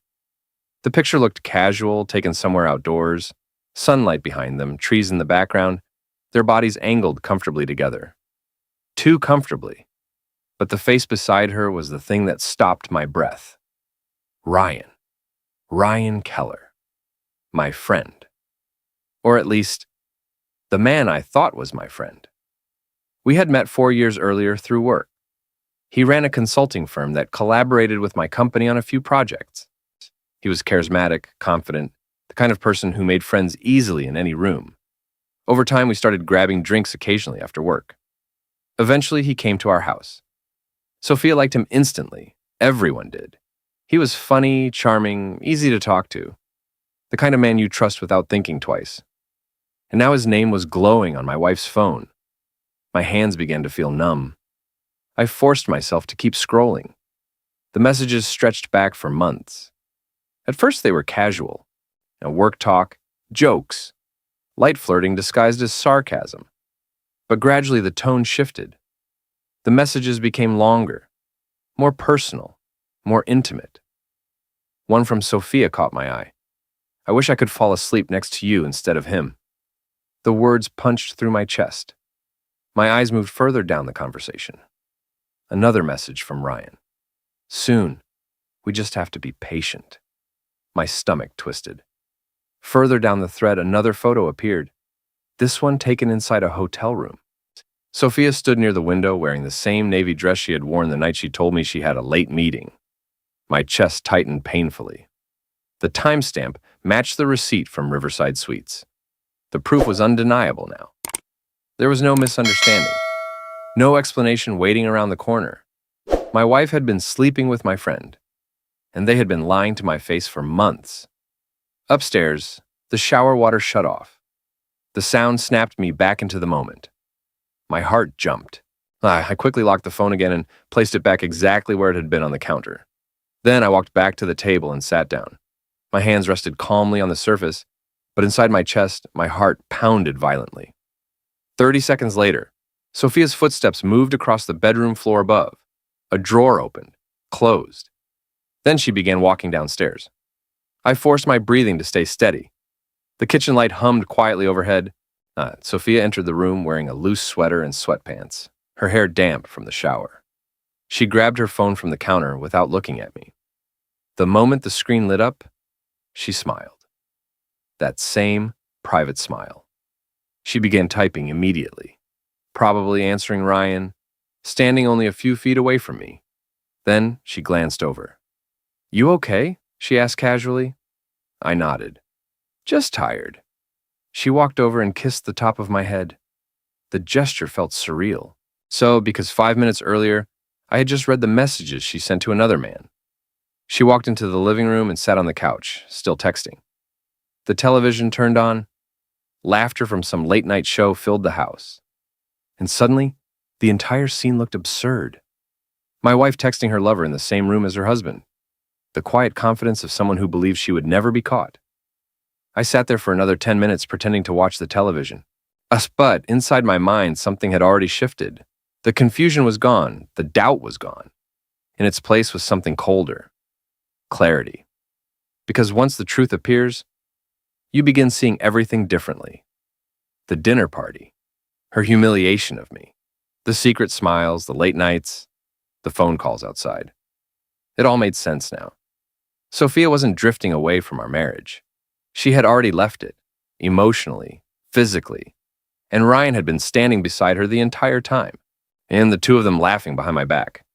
The picture looked casual, taken somewhere outdoors, sunlight behind them, trees in the background, their bodies angled comfortably together. Too comfortably. But the face beside her was the thing that stopped my breath. Ryan. Ryan Keller. My friend. Or at least, the man I thought was my friend. We had met 4 years earlier through work. He ran a consulting firm that collaborated with my company on a few projects. He was charismatic, confident, the kind of person who made friends easily in any room. Over time, we started grabbing drinks occasionally after work. Eventually, he came to our house. Sophia liked him instantly. Everyone did. He was funny, charming, easy to talk to. The kind of man you trust without thinking twice. And now his name was glowing on my wife's phone. My hands began to feel numb. I forced myself to keep scrolling. The messages stretched back for months. At first they were casual. Work talk, jokes, light flirting disguised as sarcasm. But gradually the tone shifted. The messages became longer, more personal, more intimate. One from Sophia caught my eye. "I wish I could fall asleep next to you instead of him." The words punched through my chest. My eyes moved further down the conversation. Another message from Ryan. "Soon. We just have to be patient." My stomach twisted. Further down the thread, another photo appeared. This one taken inside a hotel room. Sophia stood near the window wearing the same navy dress she had worn the night she told me she had a late meeting. My chest tightened painfully. The timestamp matched the receipt from Riverside Suites. The proof was undeniable now. There was no misunderstanding. No explanation waiting around the corner. My wife had been sleeping with my friend, and they had been lying to my face for months. Upstairs, the shower water shut off. The sound snapped me back into the moment. My heart jumped. I quickly locked the phone again and placed it back exactly where it had been on the counter. Then I walked back to the table and sat down. My hands rested calmly on the surface, but inside my chest, my heart pounded violently. 30 seconds later, Sophia's footsteps moved across the bedroom floor above. A drawer opened, closed. Then she began walking downstairs. I forced my breathing to stay steady. The kitchen light hummed quietly overhead. Sophia entered the room wearing a loose sweater and sweatpants, her hair damp from the shower. She grabbed her phone from the counter without looking at me. The moment the screen lit up, she smiled. That same private smile. She began typing immediately, probably answering Ryan, standing only a few feet away from me. Then she glanced over. "You okay?" she asked casually. I nodded. "Just tired." She walked over and kissed the top of my head. The gesture felt surreal. So, because 5 minutes earlier, I had just read the messages she sent to another man. She walked into the living room and sat on the couch, still texting. The television turned on. Laughter from some late-night show filled the house. And suddenly, the entire scene looked absurd. My wife texting her lover in the same room as her husband. The quiet confidence of someone who believed she would never be caught. I sat there for another 10 minutes pretending to watch the television. But inside my mind, something had already shifted. The confusion was gone. The doubt was gone. In its place was something colder. Clarity. Because once the truth appears, you begin seeing everything differently. The dinner party. Her humiliation of me. The secret smiles, the late nights, the phone calls outside. It all made sense now. Sophia wasn't drifting away from our marriage. She had already left it, emotionally, physically, and Ryan had been standing beside her the entire time, and the two of them laughing behind my back.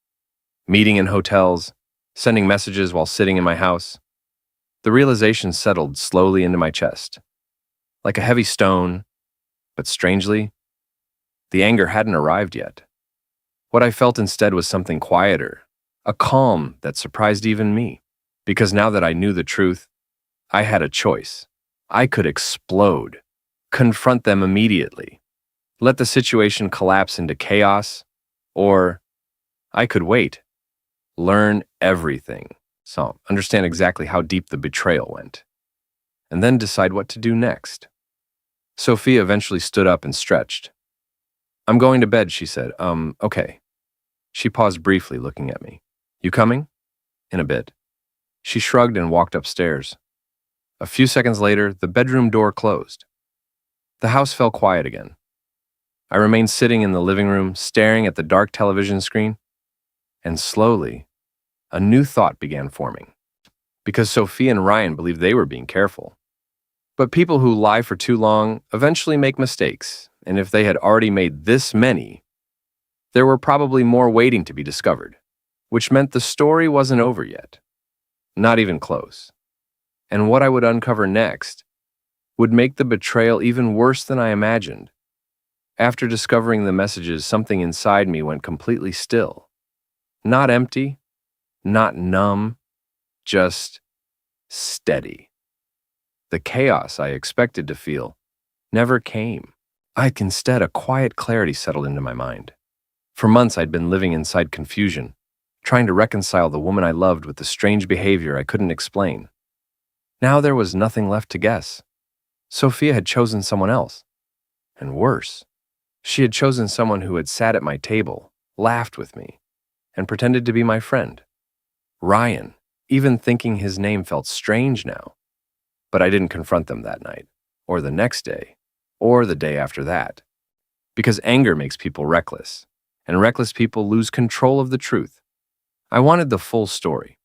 Meeting in hotels, sending messages while sitting in my house. The realization settled slowly into my chest, like a heavy stone, but strangely, the anger hadn't arrived yet. What I felt instead was something quieter, a calm that surprised even me, because now that I knew the truth, I had a choice. I could explode, confront them immediately, let the situation collapse into chaos, or I could wait, learn everything, so understand exactly how deep the betrayal went, and then decide what to do next. Sophia eventually stood up and stretched. "I'm going to bed," she said. Okay." She paused briefly, looking at me. "You coming?" "In a bit." She shrugged and walked upstairs. A few seconds later, the bedroom door closed. The house fell quiet again. I remained sitting in the living room, staring at the dark television screen, and slowly, a new thought began forming. Because Sophia and Ryan believed they were being careful. But people who lie for too long eventually make mistakes, and if they had already made this many, there were probably more waiting to be discovered, which meant the story wasn't over yet. Not even close. And what I would uncover next would make the betrayal even worse than I imagined. After discovering the messages, something inside me went completely still. Not empty, not numb, just steady. The chaos I expected to feel never came. Instead, a quiet clarity settled into my mind. For months, I'd been living inside confusion, trying to reconcile the woman I loved with the strange behavior I couldn't explain. Now there was nothing left to guess. Sophia had chosen someone else. And worse, she had chosen someone who had sat at my table, laughed with me, and pretended to be my friend. Ryan, even thinking his name felt strange now. But I didn't confront them that night, or the next day, or the day after that. Because anger makes people reckless, and reckless people lose control of the truth. I wanted the full story.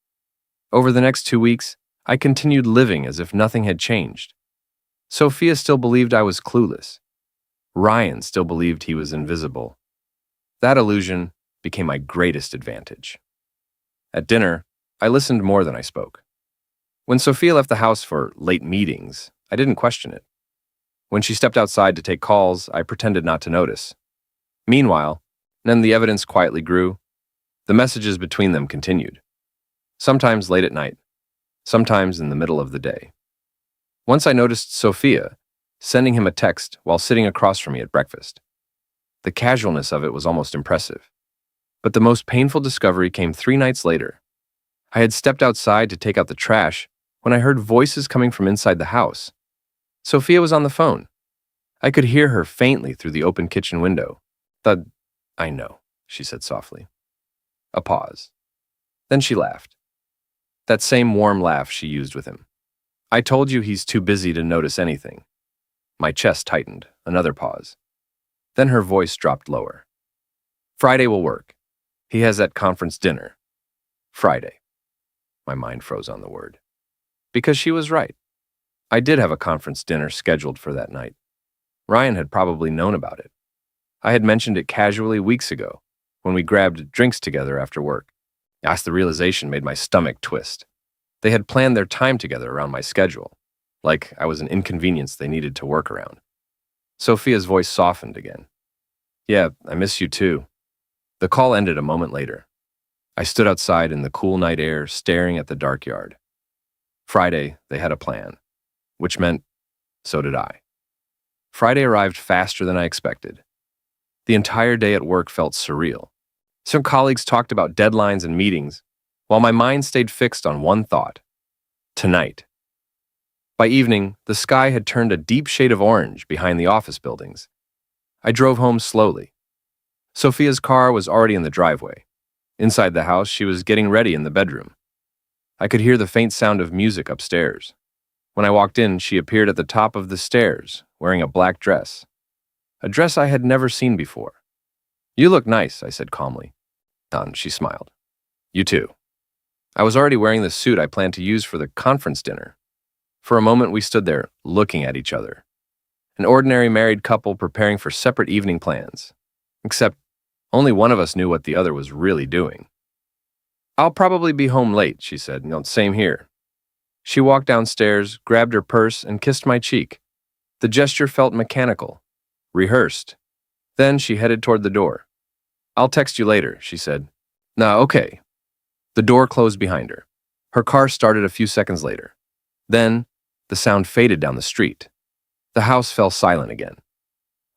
Over the next 2 weeks, I continued living as if nothing had changed. Sophia still believed I was clueless. Ryan still believed he was invisible. That illusion became my greatest advantage. At dinner, I listened more than I spoke. When Sophia left the house for late meetings, I didn't question it. When she stepped outside to take calls, I pretended not to notice. Meanwhile, And the evidence quietly grew. The messages between them continued, sometimes late at night, sometimes in the middle of the day. Once I noticed Sophia sending him a text while sitting across from me at breakfast. The casualness of it was almost impressive. But the most painful discovery came 3 nights later. I had stepped outside to take out the trash when I heard voices coming from inside the house. Sophia was on the phone. I could hear her faintly through the open kitchen window. Thud, I know, she said softly. A pause. Then she laughed. That same warm laugh she used with him. I told you he's too busy to notice anything. My chest tightened. Another pause. Then her voice dropped lower. Friday will work. He has that conference dinner. Friday. My mind froze on the word. Because she was right. I did have a conference dinner scheduled for that night. Ryan had probably known about it. I had mentioned it casually weeks ago, when we grabbed drinks together after work. As the realization made my stomach twist. They had planned their time together around my schedule, like I was an inconvenience they needed to work around. Sophia's voice softened again. Yeah, I miss you too. The call ended a moment later. I stood outside in the cool night air, staring at the dark yard. Friday, they had a plan, which meant so did I. Friday arrived faster than I expected. The entire day at work felt surreal. Some colleagues talked about deadlines and meetings, while my mind stayed fixed on one thought: tonight. By evening, the sky had turned a deep shade of orange behind the office buildings. I drove home slowly. Sophia's car was already in the driveway. Inside the house, she was getting ready in the bedroom. I could hear the faint sound of music upstairs. When I walked in, she appeared at the top of the stairs, wearing a black dress. A dress I had never seen before. You look nice, I said calmly. And she smiled. You too. I was already wearing the suit I planned to use for the conference dinner. For a moment, we stood there, looking at each other. An ordinary married couple preparing for separate evening plans. Except, only one of us knew what the other was really doing. I'll probably be home late, she said. No, same here. She walked downstairs, grabbed her purse, and kissed my cheek. The gesture felt mechanical, rehearsed. Then she headed toward the door. I'll text you later, she said. Nah, okay. The door closed behind her. Her car started a few seconds later. Then, the sound faded down the street. The house fell silent again.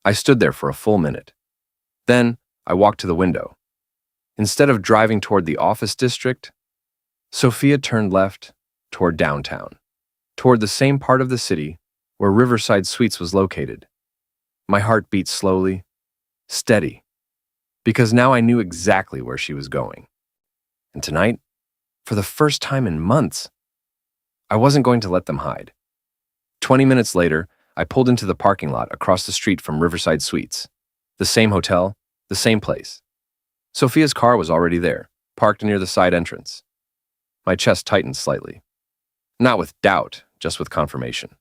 I stood there for a full minute. Then, I walked to the window. Instead of driving toward the office district, Sophia turned left toward downtown, toward the same part of the city where Riverside Suites was located. My heart beat slowly, steady, because now I knew exactly where she was going. And tonight, for the first time in months, I wasn't going to let them hide. 20 minutes later, I pulled into the parking lot across the street from Riverside Suites. The same hotel, the same place. Sophia's car was already there, parked near the side entrance. My chest tightened slightly. Not with doubt, just with confirmation.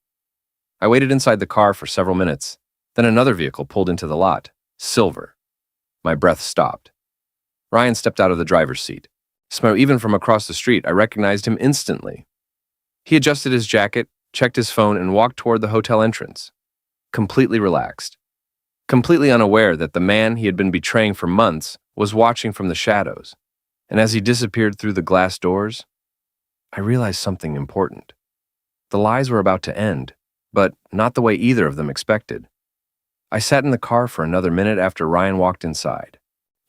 I waited inside the car for several minutes. Then another vehicle pulled into the lot, silver. My breath stopped. Ryan stepped out of the driver's seat. Even from across the street, I recognized him instantly. He adjusted his jacket, checked his phone, and walked toward the hotel entrance, completely relaxed, completely unaware that the man he had been betraying for months was watching from the shadows. And as he disappeared through the glass doors, I realized something important. The lies were about to end, but not the way either of them expected. I sat in the car for another minute after Ryan walked inside.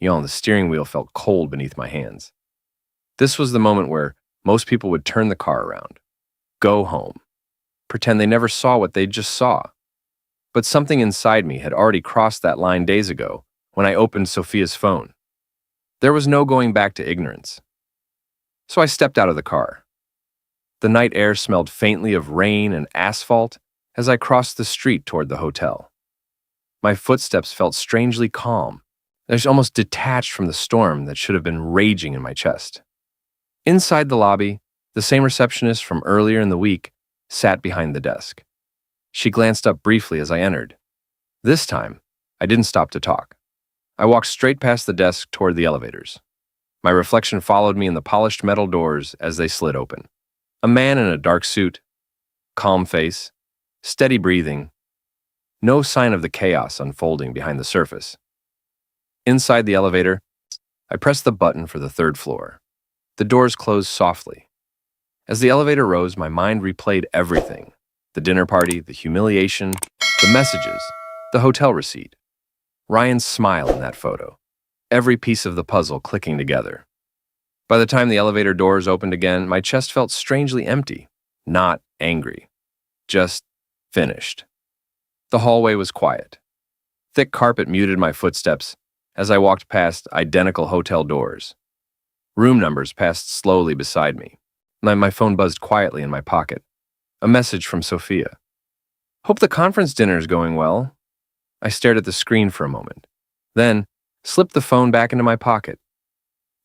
The steering wheel felt cold beneath my hands. This was the moment where most people would turn the car around, go home, pretend they never saw what they just saw. But something inside me had already crossed that line days ago when I opened Sophia's phone. There was no going back to ignorance. So I stepped out of the car. The night air smelled faintly of rain and asphalt as I crossed the street toward the hotel. My footsteps felt strangely calm. I was almost detached from the storm that should have been raging in my chest. Inside the lobby, the same receptionist from earlier in the week sat behind the desk. She glanced up briefly as I entered. This time, I didn't stop to talk. I walked straight past the desk toward the elevators. My reflection followed me in the polished metal doors as they slid open. A man in a dark suit, calm face, steady breathing, no sign of the chaos unfolding behind the surface. Inside the elevator, I pressed the button for the third floor. The doors closed softly. As the elevator rose, my mind replayed everything: the dinner party, the humiliation, the messages, the hotel receipt, Ryan's smile in that photo, every piece of the puzzle clicking together. By the time the elevator doors opened again, my chest felt strangely empty, not angry, just finished. The hallway was quiet. Thick carpet muted my footsteps as I walked past identical hotel doors. Room numbers passed slowly beside me. My phone buzzed quietly in my pocket. A message from Sophia. "Hope the conference dinner is going well." I stared at the screen for a moment, then slipped the phone back into my pocket.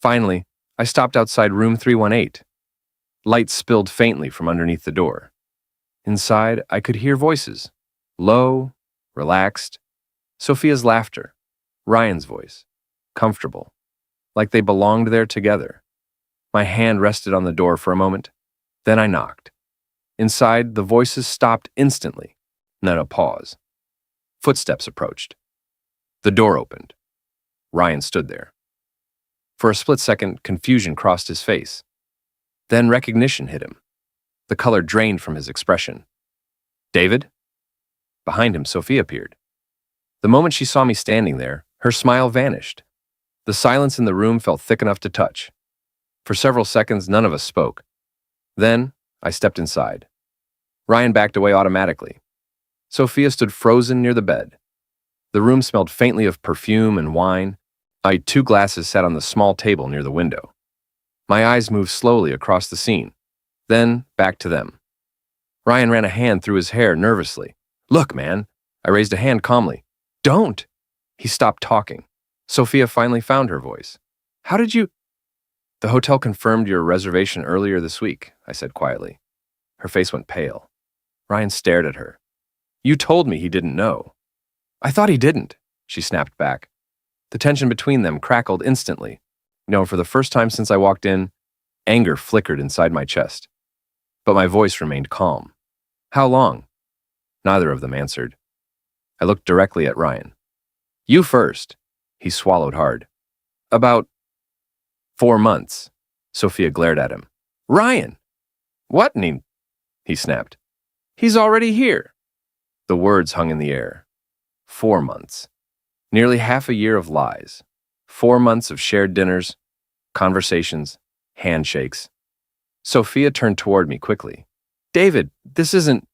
Finally, I stopped outside room 318. Light spilled faintly from underneath the door. Inside, I could hear voices. Low, relaxed. Sophia's laughter. Ryan's voice. Comfortable. Like they belonged there together. My hand rested on the door for a moment. Then I knocked. Inside, the voices stopped instantly. Then a pause. Footsteps approached. The door opened. Ryan stood there. For a split second, confusion crossed his face. Then recognition hit him. The color drained from his expression. "David?" Behind him, Sophia appeared. The moment she saw me standing there, her smile vanished. The silence in the room felt thick enough to touch. For several seconds, none of us spoke. Then, I stepped inside. Ryan backed away automatically. Sophia stood frozen near the bed. The room smelled faintly of perfume and wine. Two glasses sat on the small table near the window. My eyes moved slowly across the scene, then back to them. Ryan ran a hand through his hair nervously. "Look, man." I raised a hand calmly. "Don't." He stopped talking. Sophia finally found her voice. "How did you—" "The hotel confirmed your reservation earlier this week," I said quietly. Her face went pale. Ryan stared at her. "You told me he didn't know." "I thought he didn't," she snapped back. The tension between them crackled instantly. For the first time since I walked in, anger flickered inside my chest. But my voice remained calm. "How long?" Neither of them answered. I looked directly at Ryan. "You first." He swallowed hard. "About 4 months." Sophia glared at him. "Ryan!" "What, he snapped. "He's already here." The words hung in the air. 4 months. Nearly half a year of lies. 4 months of shared dinners, conversations, handshakes. Sophia turned toward me quickly. "David, this isn't—"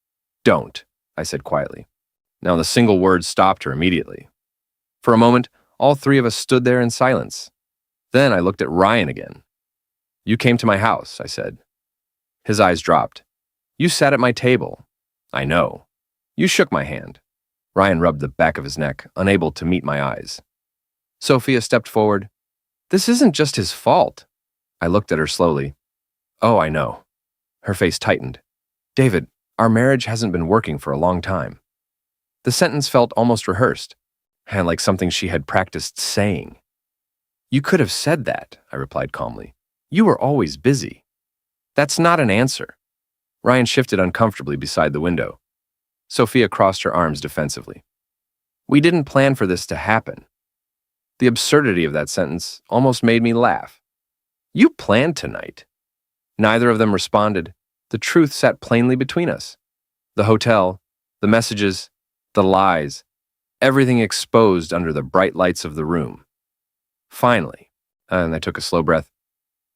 "Don't," I said quietly. Now the single word stopped her immediately. For a moment, all three of us stood there in silence. Then I looked at Ryan again. "You came to my house," I said. His eyes dropped. "You sat at my table." "I know." "You shook my hand." Ryan rubbed the back of his neck, unable to meet my eyes. Sophia stepped forward. "This isn't just his fault." I looked at her slowly. "Oh, I know." Her face tightened. "David, our marriage hasn't been working for a long time." The sentence felt almost rehearsed, and like something she had practiced saying. "You could have said that," I replied calmly. "You were always busy." "That's not an answer." Ryan shifted uncomfortably beside the window. Sophia crossed her arms defensively. "We didn't plan for this to happen." The absurdity of that sentence almost made me laugh. "You planned tonight." Neither of them responded. The truth sat plainly between us. The hotel, the messages, the lies, everything exposed under the bright lights of the room. Finally, and I took a slow breath,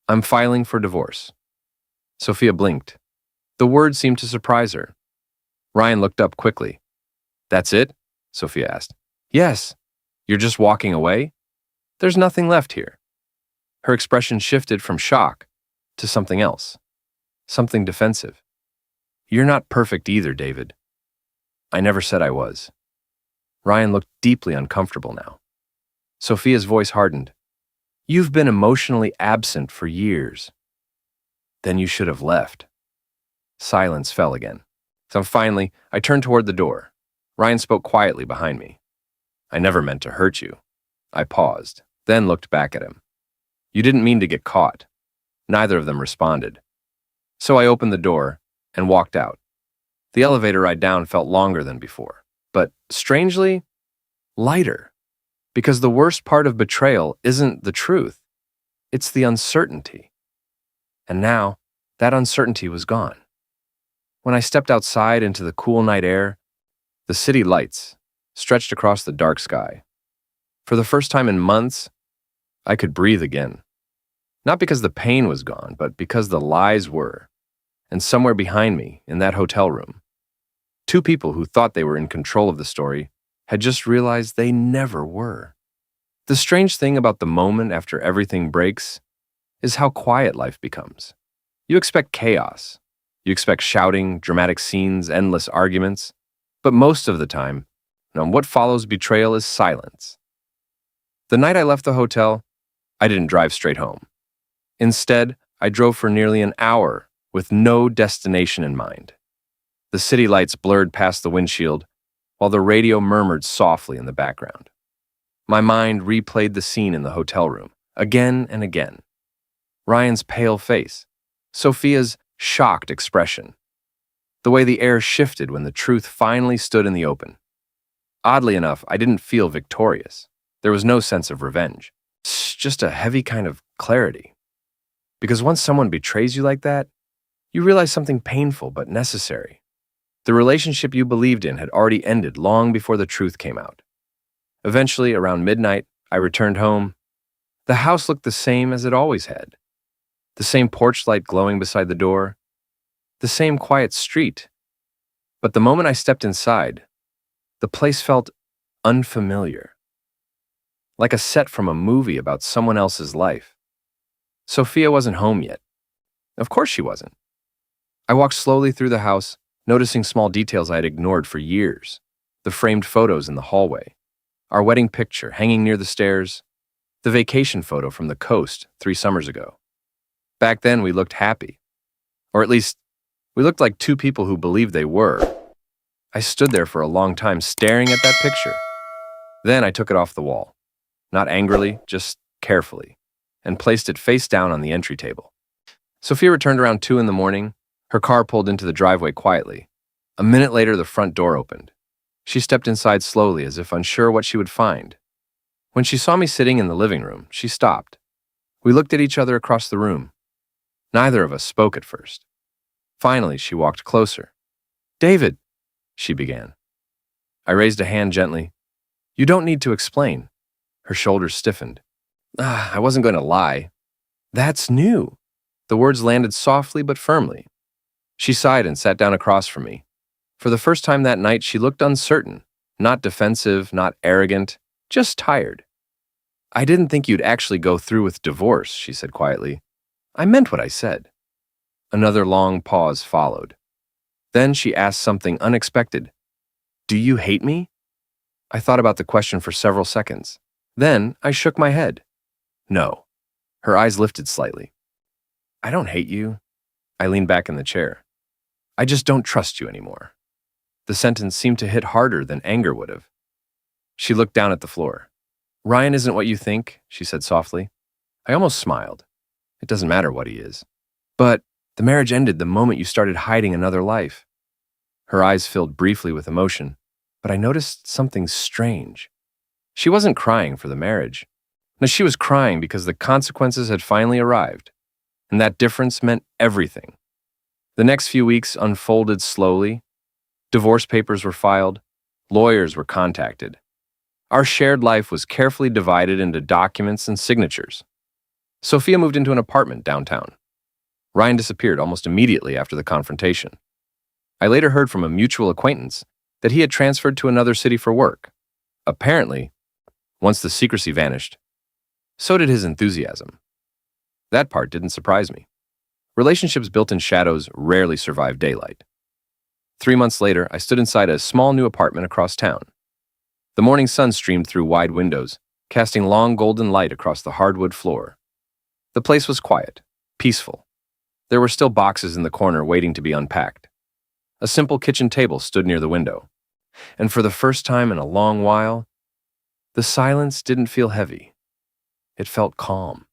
"I'm filing for divorce." Sophia blinked. The word seemed to surprise her. Ryan looked up quickly. "That's it?" Sophia asked. "Yes. You're just walking away?" "There's nothing left here." Her expression shifted from shock to something else, something defensive. "You're not perfect either, David." "I never said I was." Ryan looked deeply uncomfortable now. Sophia's voice hardened. "You've been emotionally absent for years." "Then you should have left." Silence fell again. So finally, I turned toward the door. Ryan spoke quietly behind me. "I never meant to hurt you." I paused, then looked back at him. "You didn't mean to get caught." Neither of them responded. So I opened the door and walked out. The elevator ride down felt longer than before, but strangely, lighter. Because the worst part of betrayal isn't the truth, it's the uncertainty. And now, that uncertainty was gone. When I stepped outside into the cool night air, the city lights stretched across the dark sky. For the first time in months, I could breathe again. Not because the pain was gone, but because the lies were. And somewhere behind me, in that hotel room, two people who thought they were in control of the story had just realized they never were. The strange thing about the moment after everything breaks is how quiet life becomes. You expect chaos. You expect shouting, dramatic scenes, endless arguments. But most of the time, what follows betrayal is silence. The night I left the hotel, I didn't drive straight home. Instead, I drove for nearly an hour with no destination in mind. The city lights blurred past the windshield, while the radio murmured softly in the background. My mind replayed the scene in the hotel room, again and again. Ryan's pale face, Sophia's shocked expression, the way the air shifted when the truth finally stood in the open. Oddly enough, I didn't feel victorious. There was no sense of revenge, just a heavy kind of clarity. Because once someone betrays you like that, you realize something painful but necessary. The relationship you believed in had already ended long before the truth came out. Eventually, around midnight, I returned home. The house looked the same as it always had. The same porch light glowing beside the door. The same quiet street. But the moment I stepped inside, the place felt unfamiliar. Like a set from a movie about someone else's life. Sophia wasn't home yet. Of course she wasn't. I walked slowly through the house, noticing small details I had ignored for years. The framed photos in the hallway, our wedding picture hanging near the stairs, the vacation photo from the coast 3 summers ago. Back then, we looked happy. Or at least, we looked like two people who believed they were. I stood there for a long time staring at that picture. Then I took it off the wall. Not angrily, just carefully, and placed it face down on the entry table. Sophia returned around 2 in the morning. Her car pulled into the driveway quietly. A minute later, the front door opened. She stepped inside slowly, as if unsure what she would find. When she saw me sitting in the living room, she stopped. We looked at each other across the room. Neither of us spoke at first. Finally, she walked closer. "David," she began. I raised a hand gently. "You don't need to explain." Her shoulders stiffened. I wasn't going to lie. "That's new." The words landed softly but firmly. She sighed and sat down across from me. For the first time that night, she looked uncertain, not defensive, not arrogant, just tired. "I didn't think you'd actually go through with divorce," she said quietly. "I meant what I said." Another long pause followed. Then she asked something unexpected. "Do you hate me?" I thought about the question for several seconds. Then I shook my head. "No." Her eyes lifted slightly. "I don't hate you." I leaned back in the chair. "I just don't trust you anymore." The sentence seemed to hit harder than anger would have. She looked down at the floor. "Ryan isn't what you think," she said softly. I almost smiled. It doesn't matter what he is. "But the marriage ended the moment you started hiding another life." Her eyes filled briefly with emotion, but I noticed something strange. She wasn't crying for the marriage. No, she was crying because the consequences had finally arrived, and that difference meant everything. The next few weeks unfolded slowly. Divorce papers were filed. Lawyers were contacted. Our shared life was carefully divided into documents and signatures. Sophia moved into an apartment downtown. Ryan disappeared almost immediately after the confrontation. I later heard from a mutual acquaintance that he had transferred to another city for work. Apparently, once the secrecy vanished, so did his enthusiasm. That part didn't surprise me. Relationships built in shadows rarely survive daylight. 3 months later, I stood inside a small new apartment across town. The morning sun streamed through wide windows, casting long golden light across the hardwood floor. The place was quiet, peaceful. There were still boxes in the corner waiting to be unpacked. A simple kitchen table stood near the window. And for the first time in a long while, the silence didn't feel heavy. It felt calm.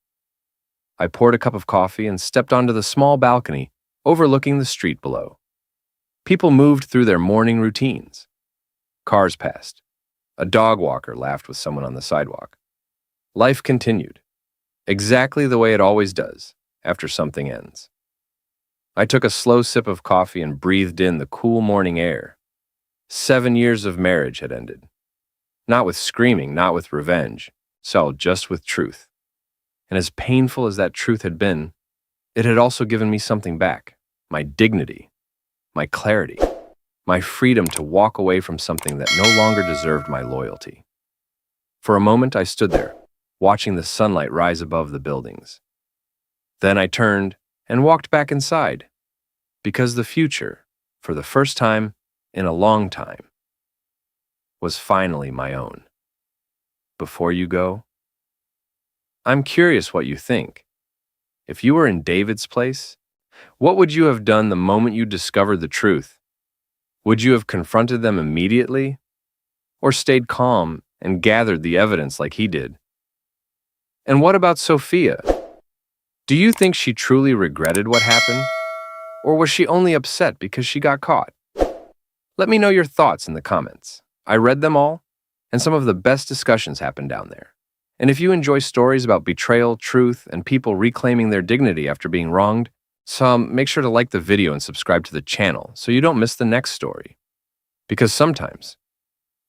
I poured a cup of coffee and stepped onto the small balcony overlooking the street below. People moved through their morning routines. Cars passed. A dog walker laughed with someone on the sidewalk. Life continued, exactly the way it always does after something ends. I took a slow sip of coffee and breathed in the cool morning air. 7 years of marriage had ended. Not with screaming, not with revenge, so just with truth. And as painful as that truth had been, it had also given me something back: my dignity, my clarity, my freedom to walk away from something that no longer deserved my loyalty. For a moment, I stood there, watching the sunlight rise above the buildings. Then I turned and walked back inside, because the future, for the first time in a long time, was finally my own. Before you go, I'm curious what you think. If you were in David's place, what would you have done the moment you discovered the truth? Would you have confronted them immediately, or stayed calm and gathered the evidence like he did? And what about Sophia? Do you think she truly regretted what happened, or was she only upset because she got caught? Let me know your thoughts in the comments. I read them all, and some of the best discussions happened down there. And if you enjoy stories about betrayal, truth, and people reclaiming their dignity after being wronged, make sure to like the video and subscribe to the channel so you don't miss the next story. Because sometimes,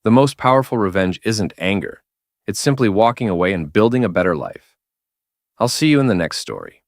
the most powerful revenge isn't anger. It's simply walking away and building a better life. I'll see you in the next story.